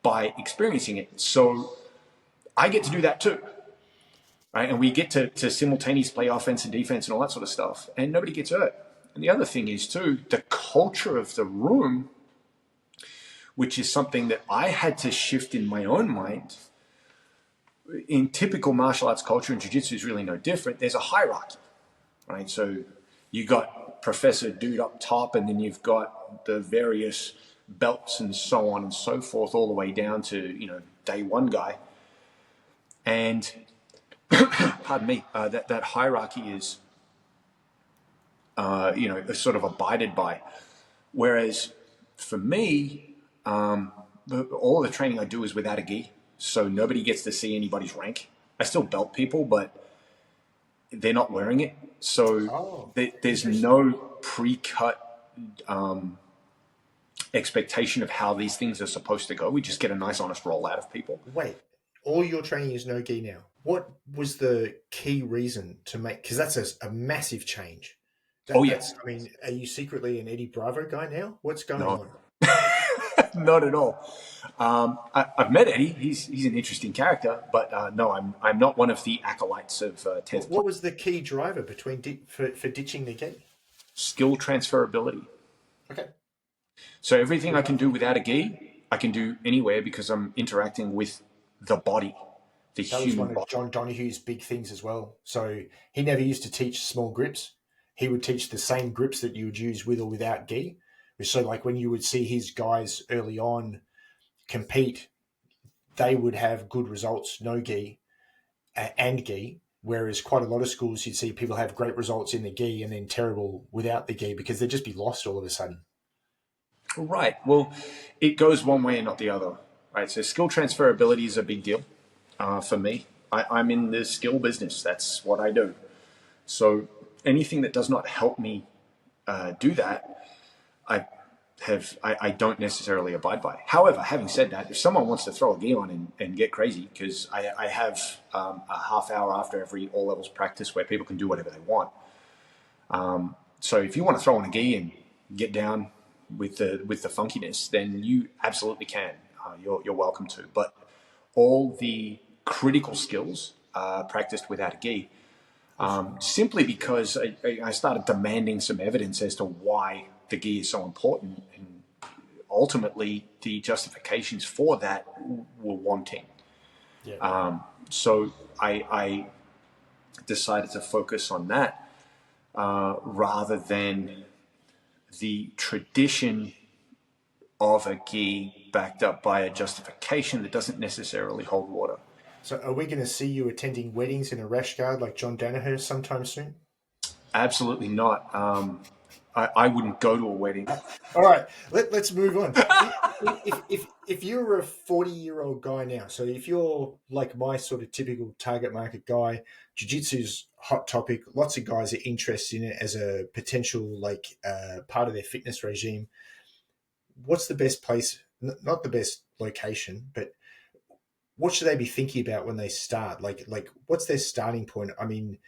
[SPEAKER 2] by experiencing it. So I get to do that too, right? And we get to simultaneously play offense and defense and all that sort of stuff, and nobody gets hurt. And the other thing is too, the culture of the room, which is something that I had to shift in my own mind. in typical martial arts culture, and jiu-jitsu is really no different, there's a hierarchy, right? So you got Professor Dude up top, and then you've got the various belts and so on and so forth, all the way down to, you know, day one guy. And pardon me, that hierarchy is, you know, sort of abided by. Whereas for me, all the training I do is without a gi, so nobody gets to see anybody's rank. I still belt people, but they're not wearing it. So there's no pre-cut expectation of how these things are supposed to go. We just get a nice, honest roll out of people.
[SPEAKER 1] Wait, all your training is no gi now. What was the key reason to make? Because that's a massive change.
[SPEAKER 2] Yes.
[SPEAKER 1] I mean, are you secretly an Eddie Bravo guy now? What's going on?
[SPEAKER 2] Not at all. I've met Eddie. He's an interesting character, but no, I'm not one of the acolytes of 10th.
[SPEAKER 1] What was the key driver for ditching the gi?
[SPEAKER 2] Skill transferability.
[SPEAKER 1] Okay.
[SPEAKER 2] So everything I can do without a gi, I can do anywhere because I'm interacting with the body, the
[SPEAKER 1] human body. That was one of John Donahue's big things as well. So he never used to teach small grips. He would teach the same grips that you would use with or without gi. So like when you would see his guys early on compete, they would have good results, no gi and gi, whereas quite a lot of schools you'd see people have great results in the gi and then terrible without the gi because they'd just be lost all of a sudden.
[SPEAKER 2] Right. Well, it goes one way and not the other. Right. So skill transferability is a big deal for me. I'm in the skill business. That's what I do. So anything that does not help me do that, I don't necessarily abide by. However, having said that, if someone wants to throw a gi on and get crazy, because I have a half hour after every all levels practice where people can do whatever they want. So if you want to throw on a gi and get down with the funkiness, then you absolutely can. You're welcome to. But all the critical skills are practiced without a gi. Simply because I started demanding some evidence as to why the gi is so important, and ultimately the justifications for that were wanting. Yeah. So I decided to focus on that rather than the tradition of a gi backed up by a justification that doesn't necessarily hold water.
[SPEAKER 1] So are we going to see you attending weddings in a rash guard like John Danaher sometime soon?
[SPEAKER 2] Absolutely not. I wouldn't go to a wedding.
[SPEAKER 1] All right, let's move on. If you're a 40-year-old guy now, so if you're like my sort of typical target market guy, jiu-jitsu's hot topic. Lots of guys are interested in it as a potential like part of their fitness regime. What's the best place? Not the best location, but what should they be thinking about when they start? Like what's their starting point? I mean,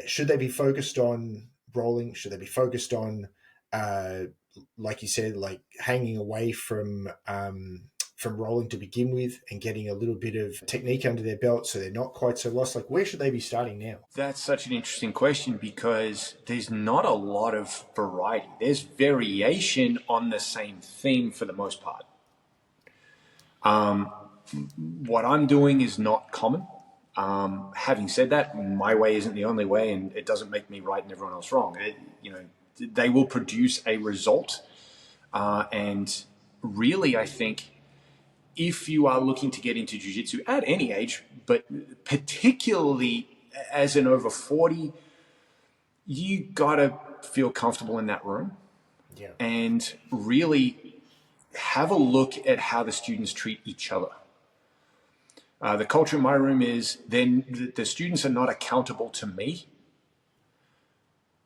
[SPEAKER 1] should they be focused on rolling? Should they be focused on, like you said, like hanging away from rolling to begin with and getting a little bit of technique under their belt so they're not quite so lost? Like, where should they be starting now?
[SPEAKER 2] That's such an interesting question because there's not a lot of variety. There's variation on the same theme for the most part. What I'm doing is not common. Having said that, my way isn't the only way, and it doesn't make me right and everyone else wrong. They will produce a result, and really, I think if you are looking to get into jiu-jitsu at any age, but particularly as an over 40, you gotta feel comfortable in that room, and really have a look at how the students treat each other. The culture in my room is then the students are not accountable to me.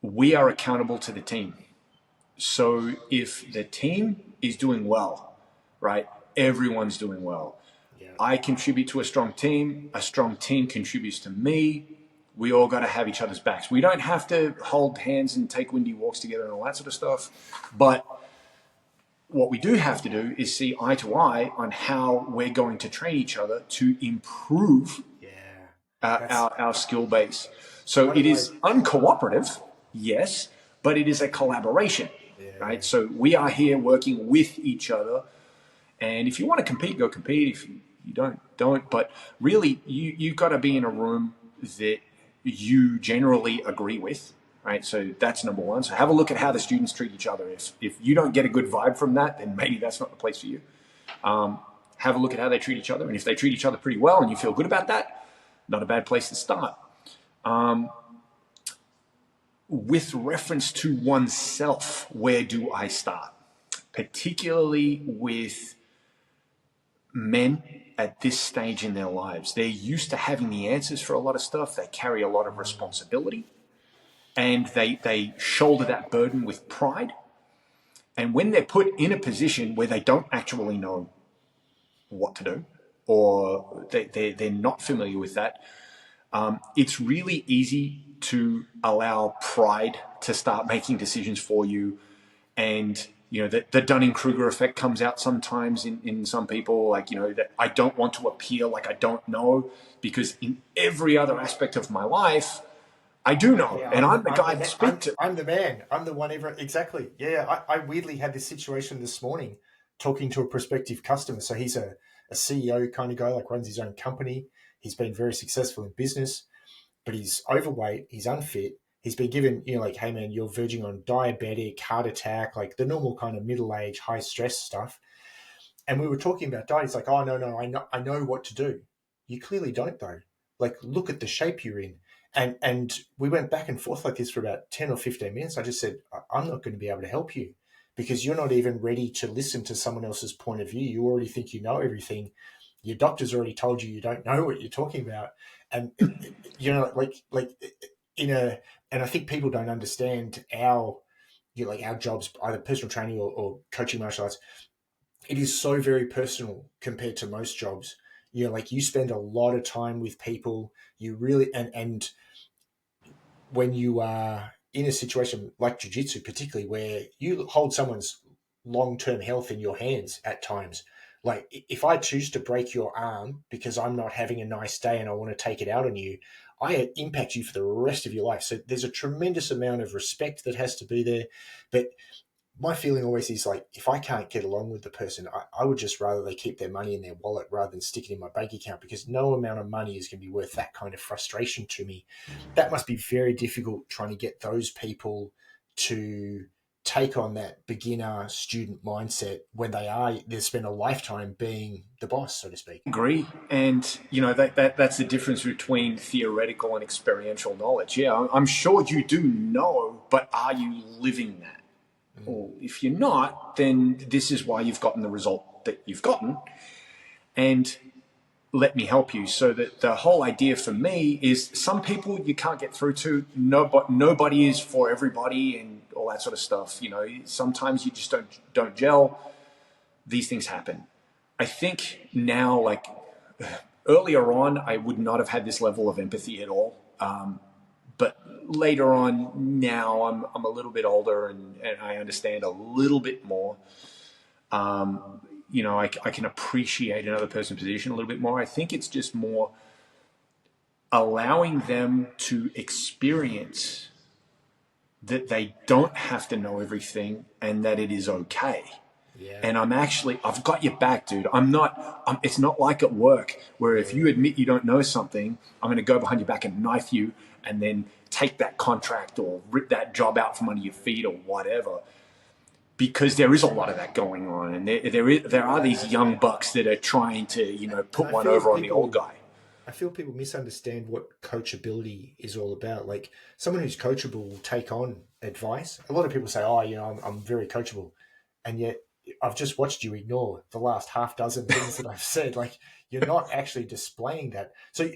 [SPEAKER 2] We are accountable to the team. So if the team is doing well, right, everyone's doing well. Yeah. I contribute to a strong team contributes to me. We all got to have each other's backs. We don't have to hold hands and take windy walks together and all that sort of stuff. But what we do have to do is see eye to eye on how we're going to train each other to improve our skill base. So it is uncooperative, yes, but it is a collaboration, right? So we are here working with each other. And if you want to compete, go compete. If you don't, don't. But really, you've got to be in a room that you generally agree with, right? So that's number one. So have a look at how the students treat each other. If you don't get a good vibe from that, then maybe that's not the place for you. Have a look at how they treat each other. And if they treat each other pretty well and you feel good about that, not a bad place to start. With reference to oneself, where do I start? Particularly with men at this stage in their lives. They're used to having the answers for a lot of stuff. They carry a lot of responsibility, and they shoulder that burden with pride. And when they're put in a position where they don't actually know what to do, or they're not familiar with that, it's really easy to allow pride to start making decisions for you. And, you know, the Dunning-Kruger effect comes out sometimes in some people, like, you know, that I don't want to appear like I don't know, because in every other aspect of my life, I do know.
[SPEAKER 1] Yeah,
[SPEAKER 2] And I'm the guy to speak to.
[SPEAKER 1] I'm the man. I'm the one ever. Exactly. Yeah. I weirdly had this situation this morning talking to a prospective customer. So he's a CEO kind of guy, like runs his own company. He's been very successful in business, but he's overweight. He's unfit. He's been given, you know, like, hey man, you're verging on diabetic, heart attack, like the normal kind of middle age, high stress stuff. And we were talking about diet. He's like, oh no, I know what to do. You clearly don't though. Like, look at the shape you're in. And we went back and forth like this for about 10 or 15 minutes. I just said, I'm not going to be able to help you because you're not even ready to listen to someone else's point of view. You already think you know everything. Your doctor's already told you don't know what you're talking about. And, you know, like in a, and I think people don't understand our, you know, like our jobs, either personal training or coaching martial arts. It is so very personal compared to most jobs. You know, like you spend a lot of time with people. You really, and when you are in a situation like jiu-jitsu, particularly where you hold someone's long-term health in your hands at times, like if I choose to break your arm because I'm not having a nice day and I want to take it out on you, I impact you for the rest of your life. So there's a tremendous amount of respect that has to be there. But my feeling always is like, if I can't get along with the person, I would just rather they keep their money in their wallet rather than stick it in my bank account, because no amount of money is going to be worth that kind of frustration to me. That must be very difficult trying to get those people to take on that beginner student mindset when they spend a lifetime being the boss, so to speak.
[SPEAKER 2] Agree. And, you know, that's the difference between theoretical and experiential knowledge. Yeah, I'm sure you do know, but are you living that? Or if you're not, then this is why you've gotten the result that you've gotten. And let me help you. So that the whole idea for me is some people you can't get through to. Nobody is for everybody and all that sort of stuff. You know, sometimes you just don't gel. These things happen. I think now, like earlier on, I would not have had this level of empathy at all. But later on, now I'm a little bit older and I understand a little bit more. You know, I can appreciate another person's position a little bit more. I think it's just more allowing them to experience that they don't have to know everything and that it is okay.
[SPEAKER 1] Yeah.
[SPEAKER 2] And I've got your back, dude. It's not like at work where if you admit you don't know something, I'm going to go behind your back and knife you and then take that contract or rip that job out from under your feet or whatever. Because there is a lot of that going on. And there are these young bucks that are trying to, you know, put one over on the old guy.
[SPEAKER 1] I feel people misunderstand what coachability is all about. Like, someone who's coachable will take on advice. A lot of people say, oh, you know, I'm very coachable. And yet I've just watched you ignore the last half dozen things that I've said. Like, you're not actually displaying that. So,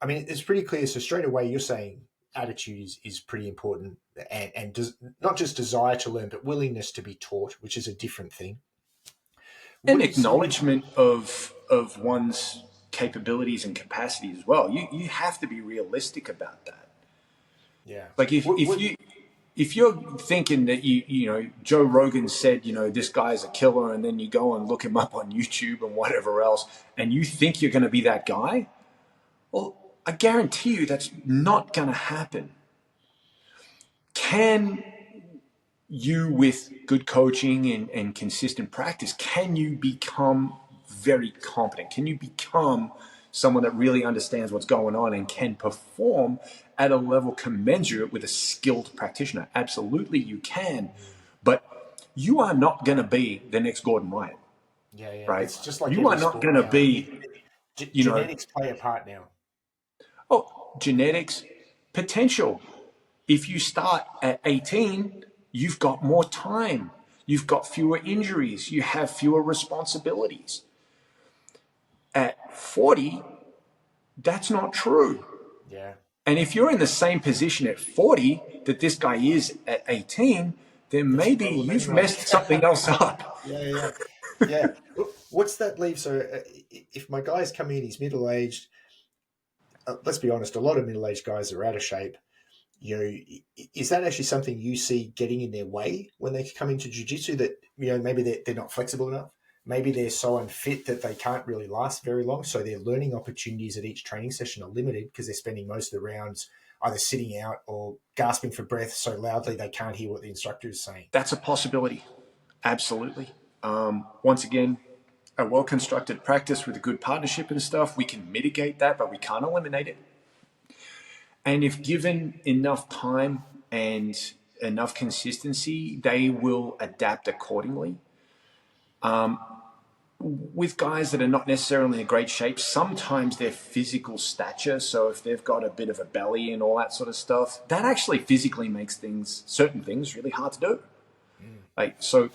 [SPEAKER 1] I mean, it's pretty clear. So straight away you're saying attitude is pretty important, and not just desire to learn, but willingness to be taught, which is a different thing.
[SPEAKER 2] And acknowledgement of one's capabilities and capacities as well. You have to be realistic about that.
[SPEAKER 1] Yeah.
[SPEAKER 2] Like if you're thinking that you know Joe Rogan said, you know, this guy's a killer, and then you go and look him up on YouTube and whatever else, and you think you're going to be that guy, well, I guarantee you that's not going to happen. Can you, with good coaching and consistent practice, can you become very competent? Can you become someone that really understands what's going on and can perform at a level commensurate with a skilled practitioner? Absolutely, you can. But you are not going to be the next Gordon Ryan,
[SPEAKER 1] Yeah, yeah.
[SPEAKER 2] right?
[SPEAKER 1] It's just like
[SPEAKER 2] You are
[SPEAKER 1] every
[SPEAKER 2] not
[SPEAKER 1] sport
[SPEAKER 2] going to
[SPEAKER 1] now.
[SPEAKER 2] be,
[SPEAKER 1] Genetics play a part now.
[SPEAKER 2] genetics, potential. If you start at 18, you've got more time. You've got fewer injuries. You have fewer responsibilities. At 40, that's not true.
[SPEAKER 1] Yeah.
[SPEAKER 2] And if you're in the same position at 40 that this guy is at 18, then
[SPEAKER 1] That's a
[SPEAKER 2] maybe
[SPEAKER 1] problem
[SPEAKER 2] you've
[SPEAKER 1] anyway.
[SPEAKER 2] messed something else up.
[SPEAKER 1] Yeah. Yeah. What's that leave? So if my guy's coming in, he's middle-aged, let's be honest, a lot of middle-aged guys are out of shape. You know, is that actually something you see getting in their way when they come into jiu-jitsu, that, you know, maybe they're not flexible enough? Maybe they're so unfit that they can't really last very long. So their learning opportunities at each training session are limited because they're spending most of the rounds either sitting out or gasping for breath so loudly they can't hear what the instructor is saying.
[SPEAKER 2] That's a possibility. Absolutely. Once again, a well-constructed practice with a good partnership and stuff, we can mitigate that, but we can't eliminate it. And if given enough time and enough consistency, they will adapt accordingly. With guys that are not necessarily in great shape, sometimes their physical stature, so if they've got a bit of a belly and all that sort of stuff, that actually physically makes certain things really hard to do. So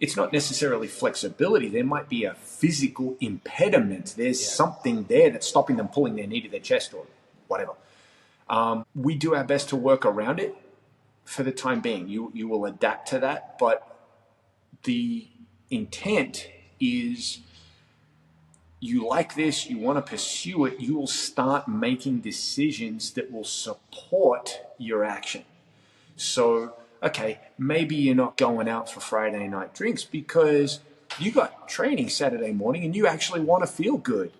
[SPEAKER 2] it's not necessarily flexibility. There might be a physical impediment. There's something there that's stopping them pulling their knee to their chest or whatever. We do our best to work around it for the time being. You will adapt to that, but the intent is, you like this, you want to pursue it, you will start making decisions that will support your action. So, okay, maybe you're not going out for Friday night drinks because you got training Saturday morning and you actually want to feel good.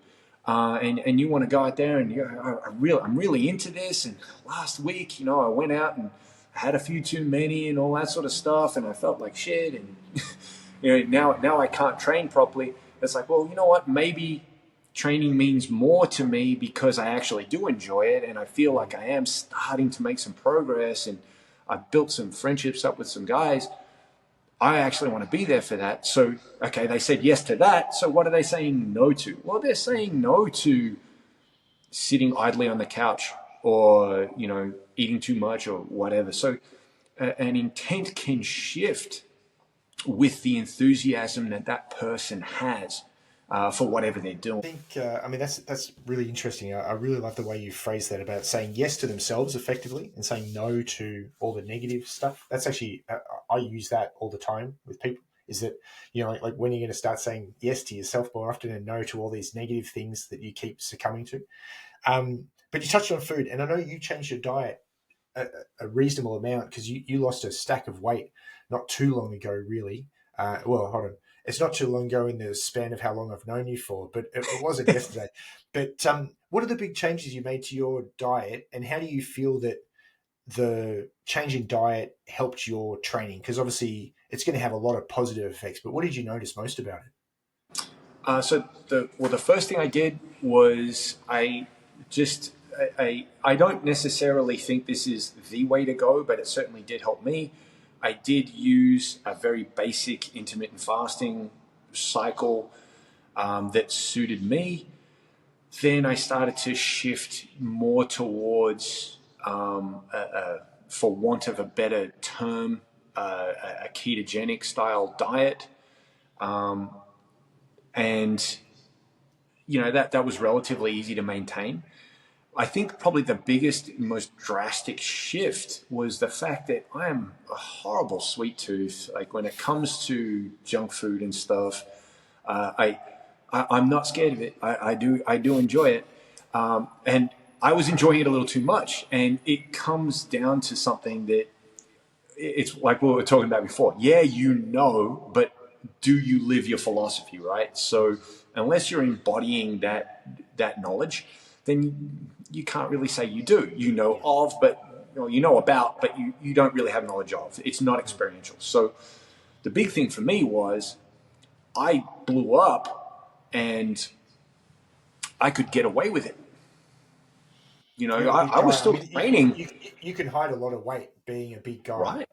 [SPEAKER 2] And you want to go out there and I'm really into this. And last week, I went out and I had a few too many and all that sort of stuff, and I felt like shit. And now I can't train properly. It's like, well, you know what? Maybe training means more to me because I actually do enjoy it, and I feel like I am starting to make some progress, and I've built some friendships up with some guys. I actually want to be there for that. So, okay, they said yes to that. So what are they saying no to? Well, they're saying no to sitting idly on the couch or, eating too much or whatever. So an intent can shift with the enthusiasm that person has for whatever they're doing.
[SPEAKER 1] I think, that's really interesting. I really love the way you phrase that about saying yes to themselves effectively and saying no to all the negative stuff. That's actually, I use that all the time with people, is that, like when you're going to start saying yes to yourself more often and no to all these negative things that you keep succumbing to. But you touched on food, and I know you changed your diet a reasonable amount because you lost a stack of weight not too long ago, really. Hold on. It's not too long ago in the span of how long I've known you for, but it wasn't yesterday. But what are the big changes you made to your diet, and how do you feel that the changing diet helped your training? Because obviously it's going to have a lot of positive effects, but what did you notice most about it?
[SPEAKER 2] The first thing I did was I don't necessarily think this is the way to go, but it certainly did help me. I did use a very basic intermittent fasting cycle that suited me. Then I started to shift more towards, for want of a better term, a ketogenic style diet. And that was relatively easy to maintain. I think probably the biggest, most drastic shift was the fact that I am a horrible sweet tooth. Like when it comes to junk food and stuff, I'm not scared of it. I do enjoy it, and I was enjoying it a little too much. And it comes down to something that it's like what we were talking about before. Yeah, but do you live your philosophy, right? So unless you're embodying that knowledge, then you can't really say you do. But you don't really have knowledge of. It's not experiential. So the big thing for me was I blew up and I could get away with it. You know,
[SPEAKER 1] You're a big
[SPEAKER 2] I was
[SPEAKER 1] guy. I
[SPEAKER 2] still
[SPEAKER 1] mean,
[SPEAKER 2] training,
[SPEAKER 1] you can hide a lot of weight being a big guy.
[SPEAKER 2] right?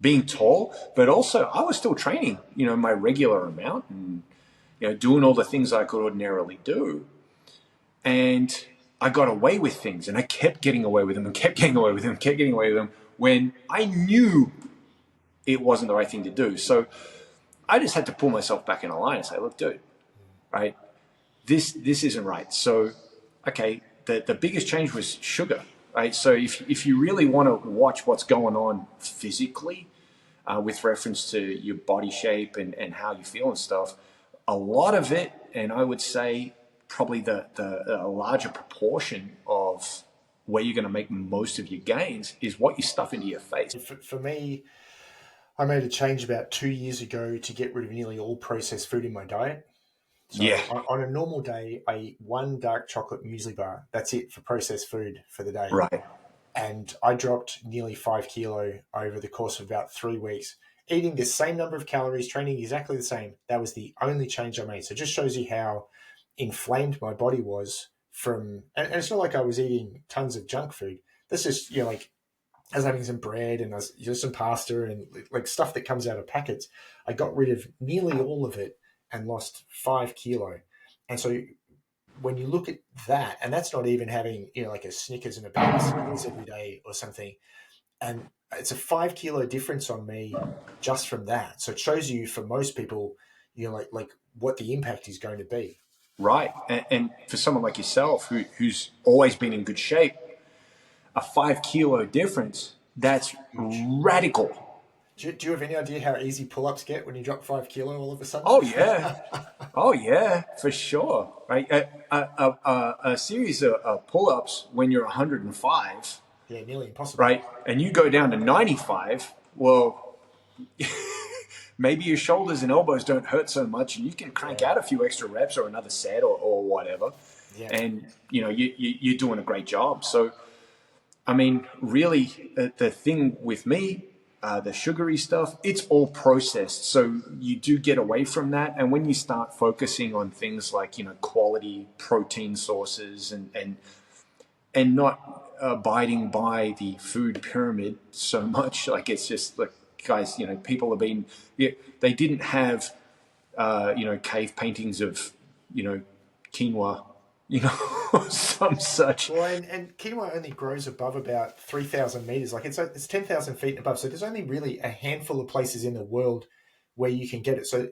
[SPEAKER 2] Being tall, but also I was still training, you know, my regular amount and, you know, doing all the things I could ordinarily do. And I got away with things and I kept getting away with them and kept getting away with them, kept getting away with them when I knew it wasn't the right thing to do. So I just had to pull myself back in a line and say, look, dude, right? This isn't right. So, okay, the biggest change was sugar, right? So if you really want to watch what's going on physically with reference to your body shape and how you feel and stuff, a lot of it, and I would say probably the a larger proportion of where you're going to make most of your gains is what you stuff into your face.
[SPEAKER 1] For me, I made a change about 2 years ago to get rid of nearly all processed food in my diet.
[SPEAKER 2] Yeah,
[SPEAKER 1] So on a normal day, I eat one dark chocolate muesli bar. That's it for processed food for the day.
[SPEAKER 2] right.
[SPEAKER 1] And I dropped nearly 5 kilo over the course of about 3 weeks, eating the same number of calories, training exactly the same. That was the only change I made. So it just shows you how inflamed my body was from, and it's not like I was eating tons of junk food. That's just, like I was having some bread and I was just some pasta and like stuff that comes out of packets. I got rid of nearly all of it and lost 5 kilo. And so when you look at that, and that's not even having, like a Snickers and a bag of cereals every day or something, and it's a 5 kilo difference on me just from that. So it shows you for most people, like what the impact is going to be.
[SPEAKER 2] Right. And for someone like yourself who's always been in good shape, a 5 kilo difference, that's
[SPEAKER 1] Huge.
[SPEAKER 2] radical.
[SPEAKER 1] Do you have any idea how easy pull-ups get when you drop 5 kilo all of a sudden?
[SPEAKER 2] Oh, yeah. Oh, yeah, for sure. Right. A series of pull ups when you're 105,
[SPEAKER 1] Yeah, nearly impossible.
[SPEAKER 2] right? And you go down to 95, well, maybe your shoulders and elbows don't hurt so much and you can crank
[SPEAKER 1] Yeah,
[SPEAKER 2] out a few extra reps or another set or whatever.
[SPEAKER 1] yeah.
[SPEAKER 2] And, you know, you're doing a great job. So, I mean, really, the thing with me, the sugary stuff, it's all processed. So you do get away from that. And when you start focusing on things like, you know, quality protein sources and not abiding by the food pyramid so much, like it's just like, guys, you know, people have been, yeah, they didn't have, you know, cave paintings of, you know, quinoa, you know, some such.
[SPEAKER 1] Well, and quinoa only grows above about 3,000 meters. Like it's 10,000 feet and above. So there's only really a handful of places in the world where you can get it. So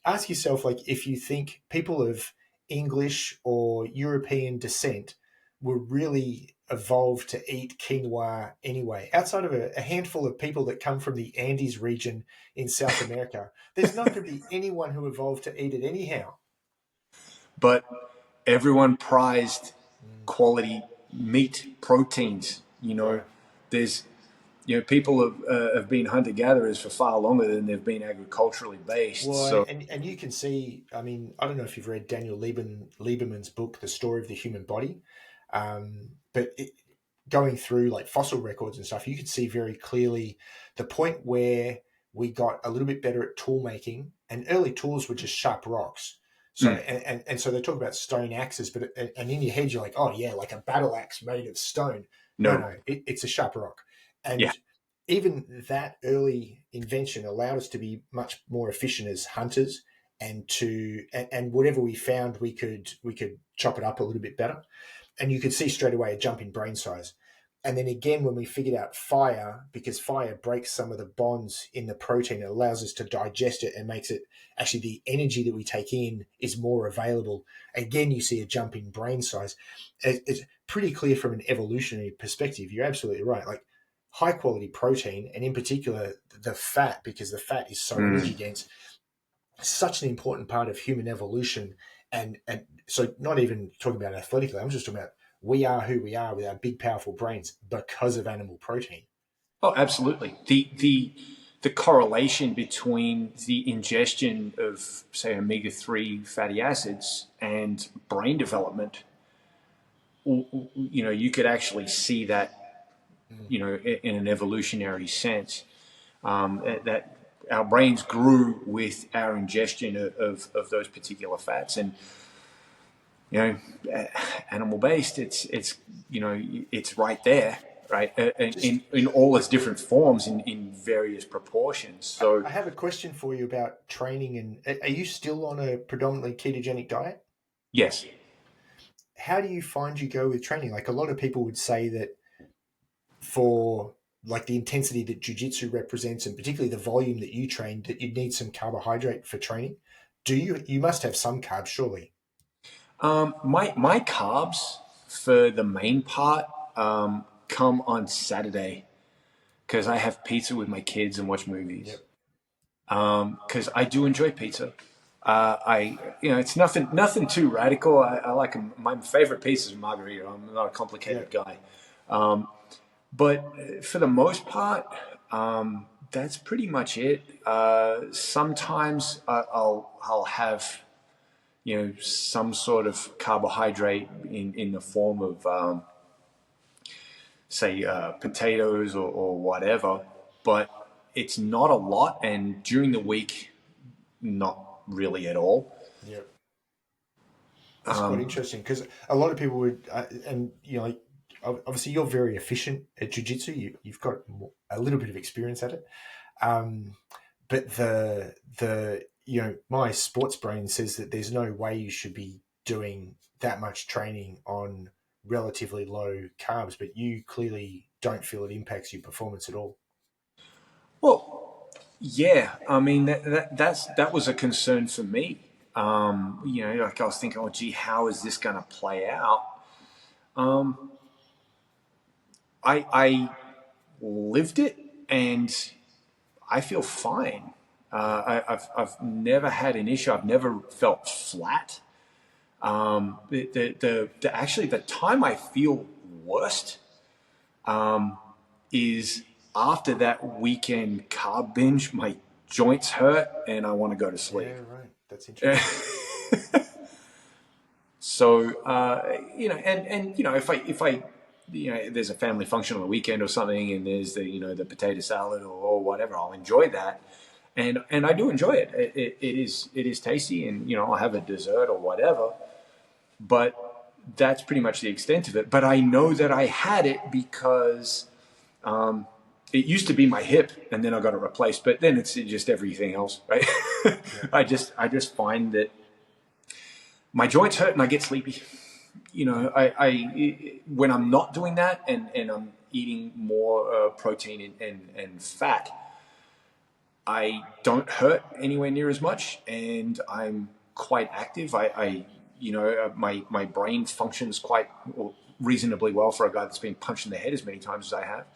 [SPEAKER 1] ask yourself, like, if you think people of English or European descent were really evolved to eat quinoa anyway, outside of a handful of people that come from the Andes region in South America, there's not going to be anyone who evolved to eat it anyhow.
[SPEAKER 2] But everyone prized
[SPEAKER 1] Mm,
[SPEAKER 2] quality meat proteins. You know,
[SPEAKER 1] yeah.
[SPEAKER 2] there's, you know, people have been hunter gatherers for far longer than they've been agriculturally based.
[SPEAKER 1] Well,
[SPEAKER 2] So
[SPEAKER 1] and you can see, I mean, I don't know if you've read Daniel Lieberman's book, The Story of the Human Body, but going through like fossil records and stuff, you could see very clearly the point where we got a little bit better at tool making, and early tools were just sharp rocks. So
[SPEAKER 2] mm,
[SPEAKER 1] and so they talk about stone axes, but and in your head you're like, oh yeah, like a battle axe made of stone. No,
[SPEAKER 2] no,
[SPEAKER 1] no, it's a sharp rock,
[SPEAKER 2] yeah,
[SPEAKER 1] and even that early invention allowed us to be much more efficient as hunters and and whatever we found we could chop it up a little bit better, and you could see straight away a jump in brain size. And then again, when we figured out fire, because fire breaks some of the bonds in the protein, it allows us to digest it and makes it actually the energy that we take in is more available. Again, you see a jump in brain size. It's pretty clear from an evolutionary perspective. You're absolutely right. Like high quality protein, and in particular the fat, because the fat is so energy
[SPEAKER 2] mm.
[SPEAKER 1] dense, such an important part of human evolution. And so not even talking about athletically, I'm just talking about we are who we are with our big powerful brains because of animal protein.
[SPEAKER 2] Oh, absolutely. The correlation between the ingestion of, say, omega-3 fatty acids and brain development, you know, you could actually see that,
[SPEAKER 1] Mm.
[SPEAKER 2] you know, in an evolutionary sense. That our brains grew with our ingestion of those particular fats. And animal based, it's right there, right,
[SPEAKER 1] Just
[SPEAKER 2] in all its different forms, in various proportions. So
[SPEAKER 1] I have a question for you about training. And are you still on a predominantly ketogenic diet?
[SPEAKER 2] yes.
[SPEAKER 1] How do you find you go with training? Like a lot of people would say that for like the intensity that jiu-jitsu represents, and particularly the volume that you train, that you'd need some carbohydrate for training. You must have some carbs, surely.
[SPEAKER 2] My carbs for the main part come on Saturday because I have pizza with my kids and watch movies.
[SPEAKER 1] Yep.
[SPEAKER 2] Because I do enjoy pizza. It's nothing too radical. I like 'em. My favorite pizza is margarita. I'm not a complicated
[SPEAKER 1] Yep.
[SPEAKER 2] guy. But for the most part, that's pretty much it. Sometimes I'll have some sort of carbohydrate in the form of say potatoes or whatever, but it's not a lot, and during the week, not really at all.
[SPEAKER 1] Yep. That's quite interesting because a lot of people would, and like, obviously you're very efficient at jiu-jitsu. You've got a little bit of experience at it, um, but my sports brain says that there's no way you should be doing that much training on relatively low carbs, but you clearly don't feel it impacts your performance at all.
[SPEAKER 2] Well, yeah, I mean that was a concern for me. Like I was thinking, oh, gee, how is this going to play out? Um, I lived it, and I feel fine.
[SPEAKER 1] Yeah.
[SPEAKER 2] I've never had an issue. I've never felt flat. Actually the time I feel worst is after that weekend carb binge. My joints hurt and I want to go to sleep.
[SPEAKER 1] Yeah, right. That's interesting.
[SPEAKER 2] So if I there's a family function on the weekend or something, and there's the potato salad or whatever, I'll enjoy that, and I do enjoy it. It is tasty, and I'll have a dessert or whatever, but that's pretty much the extent of it. But I know that I had it because it used to be my hip, and then I got it replaced. But then it's just everything else, right?
[SPEAKER 1] Yeah.
[SPEAKER 2] I just find that my joints hurt and I get sleepy. I when I'm not doing that, and I'm eating more protein and fat, I don't hurt anywhere near as much, and I'm quite active. My brain functions quite reasonably well for a guy that's been punched in the head as many times as I have.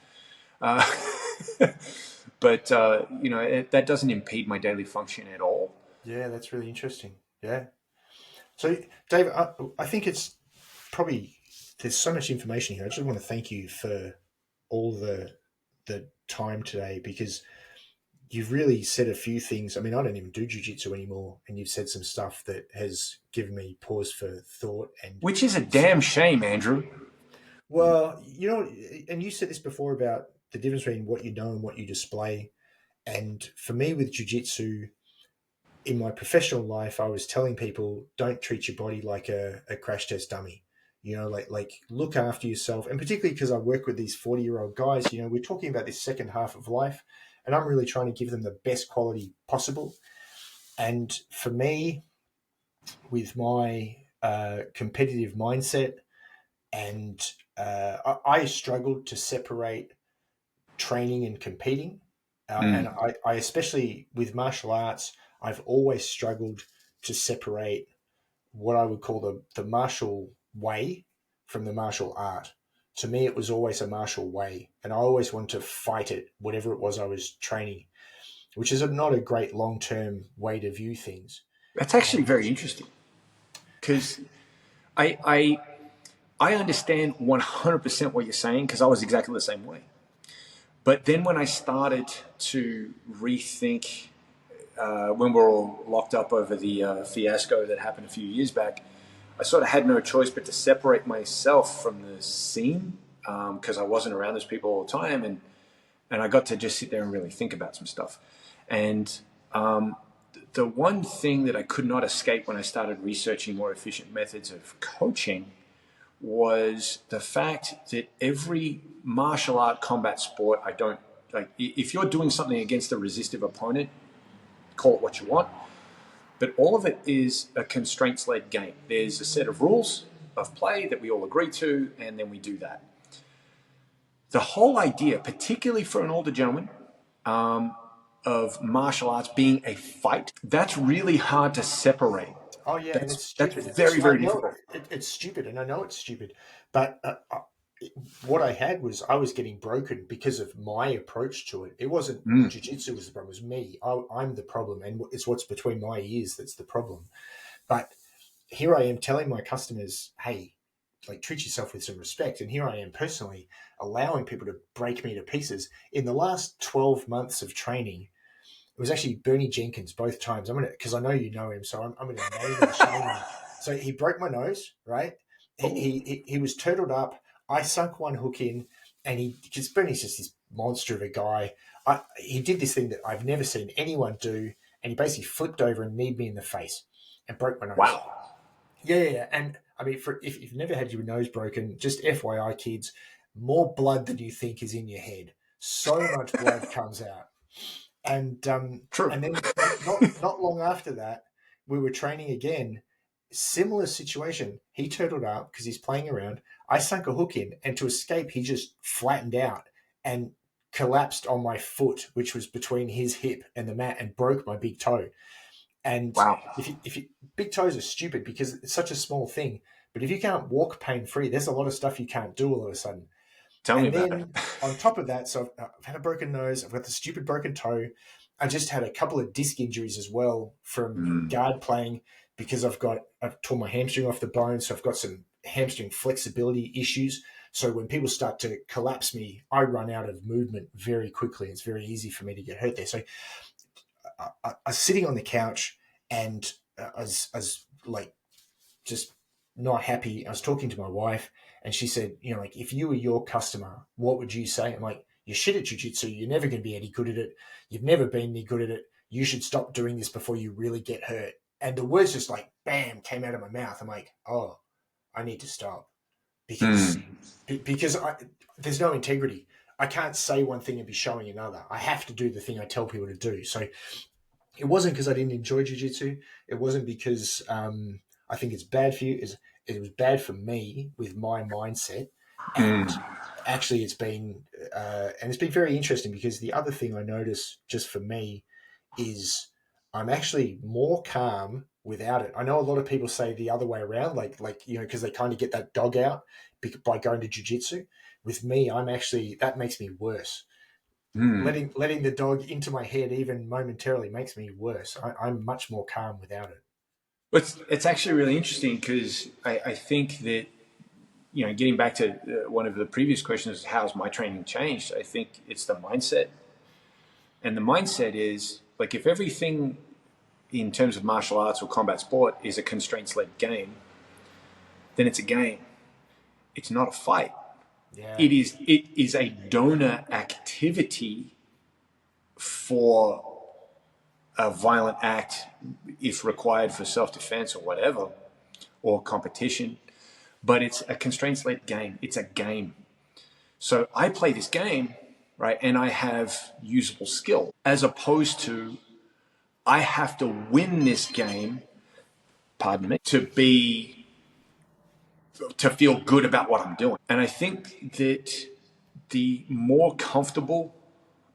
[SPEAKER 2] But that doesn't impede my daily function at all.
[SPEAKER 1] Yeah, that's really interesting. Yeah. So, Dave, I think it's probably there's so much information here. I just want to thank you for all the time today because you've really said a few things. I mean, I don't even do jiu-jitsu anymore, and you've said some stuff that has given me pause for thought. And
[SPEAKER 2] Which is a damn shame, Andrew.
[SPEAKER 1] well, and you said this before about the difference between what you know and what you display. And for me, with jiu-jitsu, in my professional life, I was telling people, don't treat your body like a crash test dummy. Like look after yourself. And particularly because I work with these 40-year-old guys, we're talking about this second half of life, and I'm really trying to give them the best quality possible. And for me, with my competitive mindset, and I struggled to separate training and competing. And I especially with martial arts, I've always struggled to separate what I would call the martial way from the martial art. To me, it was always a martial way, and I always wanted to fight it, whatever it was I was training, which is not a great long-term way to view things.
[SPEAKER 2] That's actually very interesting because I understand 100% what you're saying because I was exactly the same way. But then when I started to rethink, when we were all locked up over the fiasco that happened a few years back, I sort of had no choice but to separate myself from the scene because I wasn't around those people all the time, and I got to just sit there and really think about some stuff. And the one thing that I could not escape when I started researching more efficient methods of coaching was the fact that every martial art combat sport, I don't like, if you're doing something against a resistive opponent, call it what you want, but all of it is a constraints-led game. There's a set of rules of play that we all agree to, and then we do that. The whole idea, particularly for an older gentleman, of martial arts being a fight, that's really hard to separate.
[SPEAKER 1] Oh yeah, and it's
[SPEAKER 2] That's
[SPEAKER 1] stupid.
[SPEAKER 2] very,
[SPEAKER 1] I
[SPEAKER 2] very
[SPEAKER 1] know
[SPEAKER 2] difficult.
[SPEAKER 1] it's stupid, and I know it's stupid. But what I had was I was getting broken because of my approach to it. It wasn't jiu-jitsu was the problem; it was me. I'm the problem, and it's what's between my ears that's the problem. But here I am telling my customers, "Hey, like treat yourself with some respect." And here I am personally allowing people to break me to pieces. In the last 12 months of training, it was actually Bernie Jenkins both times. I'm gonna because I know you know him, so I'm gonna name and shame him. So he broke my nose, right? He was turtled up. I sunk one hook in, and because Bernie's just this monster of a guy. He did this thing that I've never seen anyone do, and he basically flipped over and kneed me in the face and broke my nose.
[SPEAKER 2] Wow.
[SPEAKER 1] Yeah. And I mean, if you've never had your nose broken, just FYI, kids, more blood than you think is in your head. So much blood comes out. And
[SPEAKER 2] True.
[SPEAKER 1] and then not long after that, we were training again. Similar situation. He turtled up because he's playing around. I sunk a hook in, and to escape, he just flattened out and collapsed on my foot, which was between his hip and the mat, and broke my big toe. And
[SPEAKER 2] Wow.
[SPEAKER 1] if you big toes are stupid because it's such a small thing, but if you can't walk pain free, there's a lot of stuff you can't do all of a sudden.
[SPEAKER 2] Tell me
[SPEAKER 1] And
[SPEAKER 2] about it.
[SPEAKER 1] then on top of that, so I've had a broken nose, I've got the stupid broken toe. I just had a couple of disc injuries as well from guard playing because I've torn my hamstring off the bone, so I've got some hamstring flexibility issues. So when people start to collapse me, I run out of movement very quickly. It's very easy for me to get hurt there. So I was sitting on the couch and I was like just not happy. I was talking to my wife and she said, like, if you were your customer, what would you say? I'm like, you're shit at jiu-jitsu. You're never going to be any good at it. You've never been any good at it. You should stop doing this before you really get hurt. And the words just like, bam, came out of my mouth. I'm like, oh, I need to stop because there's no integrity. I can't say one thing and be showing another. I have to do the thing I tell people to do. So it wasn't because I didn't enjoy jiu-jitsu. It wasn't because I think it's bad for you. It was bad for me with my mindset. And actually it's been very interesting because the other thing I notice just for me is I'm actually more calm without it. I know a lot of people say the other way around, because they kind of get that dog out by going to jiu-jitsu. With me, that makes me worse. Letting the dog into my head even momentarily makes me worse. I'm much more calm without it.
[SPEAKER 2] It's actually really interesting because I think that, getting back to one of the previous questions, how's my training changed? I think it's the mindset. And the mindset is, like, if everything in terms of martial arts or combat sport is a constraints-led game, then it's a game. It's not a fight.
[SPEAKER 1] Yeah.
[SPEAKER 2] It is a donor activity for a violent act if required for self-defense or whatever, or competition. But it's a constraints-led game. It's a game. So I play this game, right, and I have usable skill, as opposed to I have to win this game, pardon me, to feel good about what I'm doing. And I think that the more comfortable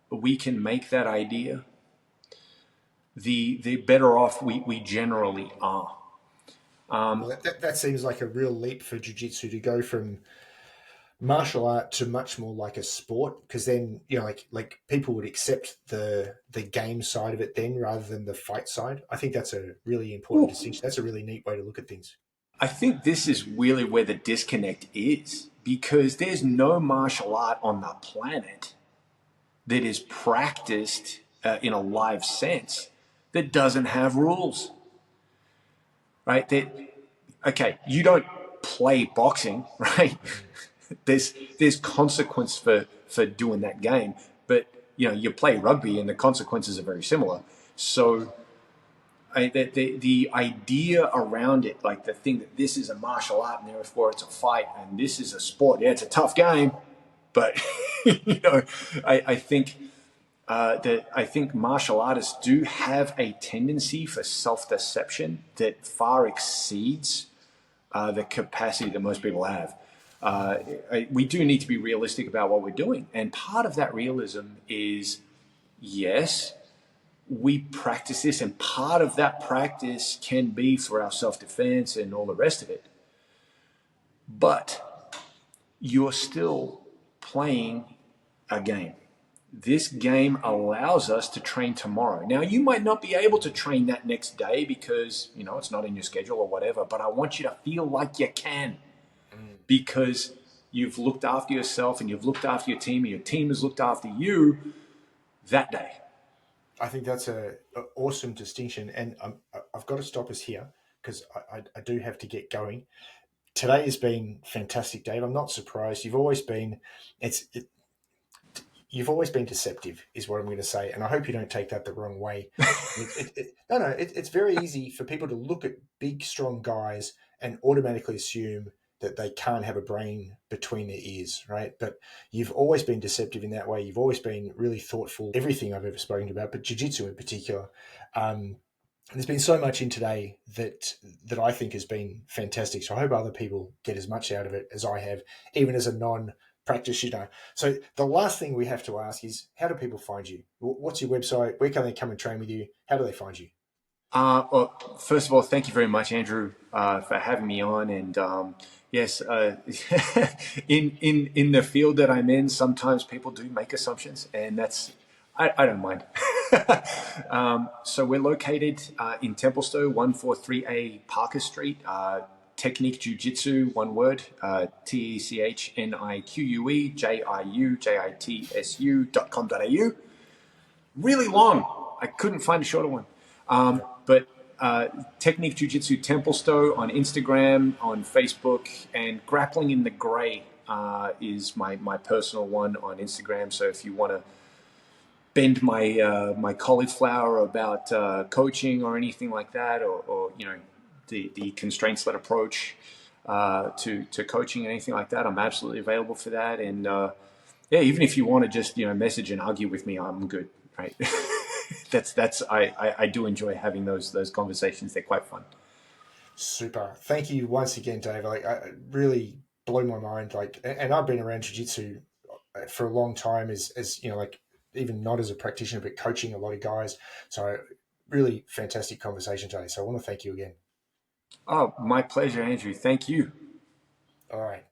[SPEAKER 2] we can make that idea, the better off we generally are.
[SPEAKER 1] Well, that seems like a real leap for jiu-jitsu to go from martial art to much more like a sport, because then like people would accept the game side of it then rather than the fight side. I think that's a really important distinction. That's a really neat way to look at things.
[SPEAKER 2] I think this is really where the disconnect is, because there's no martial art on the planet that is practiced in a live sense that doesn't have rules, right? Okay, you don't play boxing, right? There's consequence for doing that game, but you play rugby and the consequences are very similar. So the idea around it, like the thing that this is a martial art and therefore it's a fight and this is a sport. Yeah, it's a tough game, but I think that I think martial artists do have a tendency for self-deception that far exceeds the capacity that most people have. We do need to be realistic about what we're doing, and part of that realism is yes, we practice this, and part of that practice can be for our self-defense and all the rest of it. But you're still playing a game. This game allows us to train tomorrow. Now, you might not be able to train that next day because, it's not in your schedule or whatever, but I want you to feel like you can because you've looked after yourself and you've looked after your team and your team has looked after you that day.
[SPEAKER 1] I think that's an awesome distinction, and I've got to stop us here because I do have to get going. Today has been fantastic, Dave. I'm not surprised. You've always been you've always been deceptive, is what I'm going to say, and I hope you don't take that the wrong way. It's very easy for people to look at big, strong guys and automatically assume that they can't have a brain between their ears, right? But you've always been deceptive in that way. You've always been really thoughtful, everything I've ever spoken about, but jiu-jitsu in particular. There's been so much in today that I think has been fantastic. So I hope other people get as much out of it as I have, even as a non-practitioner. So the last thing we have to ask is, how do people find you? What's your website? Where can they come and train with you? How do they find you?
[SPEAKER 2] Well, first of all, thank you very much, Andrew, for having me on. And yes, in the field that I'm in, sometimes people do make assumptions, and I don't mind. So we're located in Templestowe, 143A Parker Street. Technique Jiu-Jitsu, one word, TECHNIQUE, really long. I couldn't find a shorter one. But Technique Jiu-Jitsu Templestowe on Instagram, on Facebook, and Grappling in the Gray is my personal one on Instagram. So if you want to bend my cauliflower about coaching or anything like that, or the constraints-led approach to coaching and anything like that, I'm absolutely available for that. And even if you want to just message and argue with me, I'm good. Right. I do enjoy having those conversations. They're quite fun.
[SPEAKER 1] Super. Thank you once again, Dave. I really blew my mind. And I've been around jiu-jitsu for a long time as even not as a practitioner, but coaching a lot of guys. So really fantastic conversation today. So I want to thank you again.
[SPEAKER 2] Oh, my pleasure, Andrew. Thank you.
[SPEAKER 1] All right.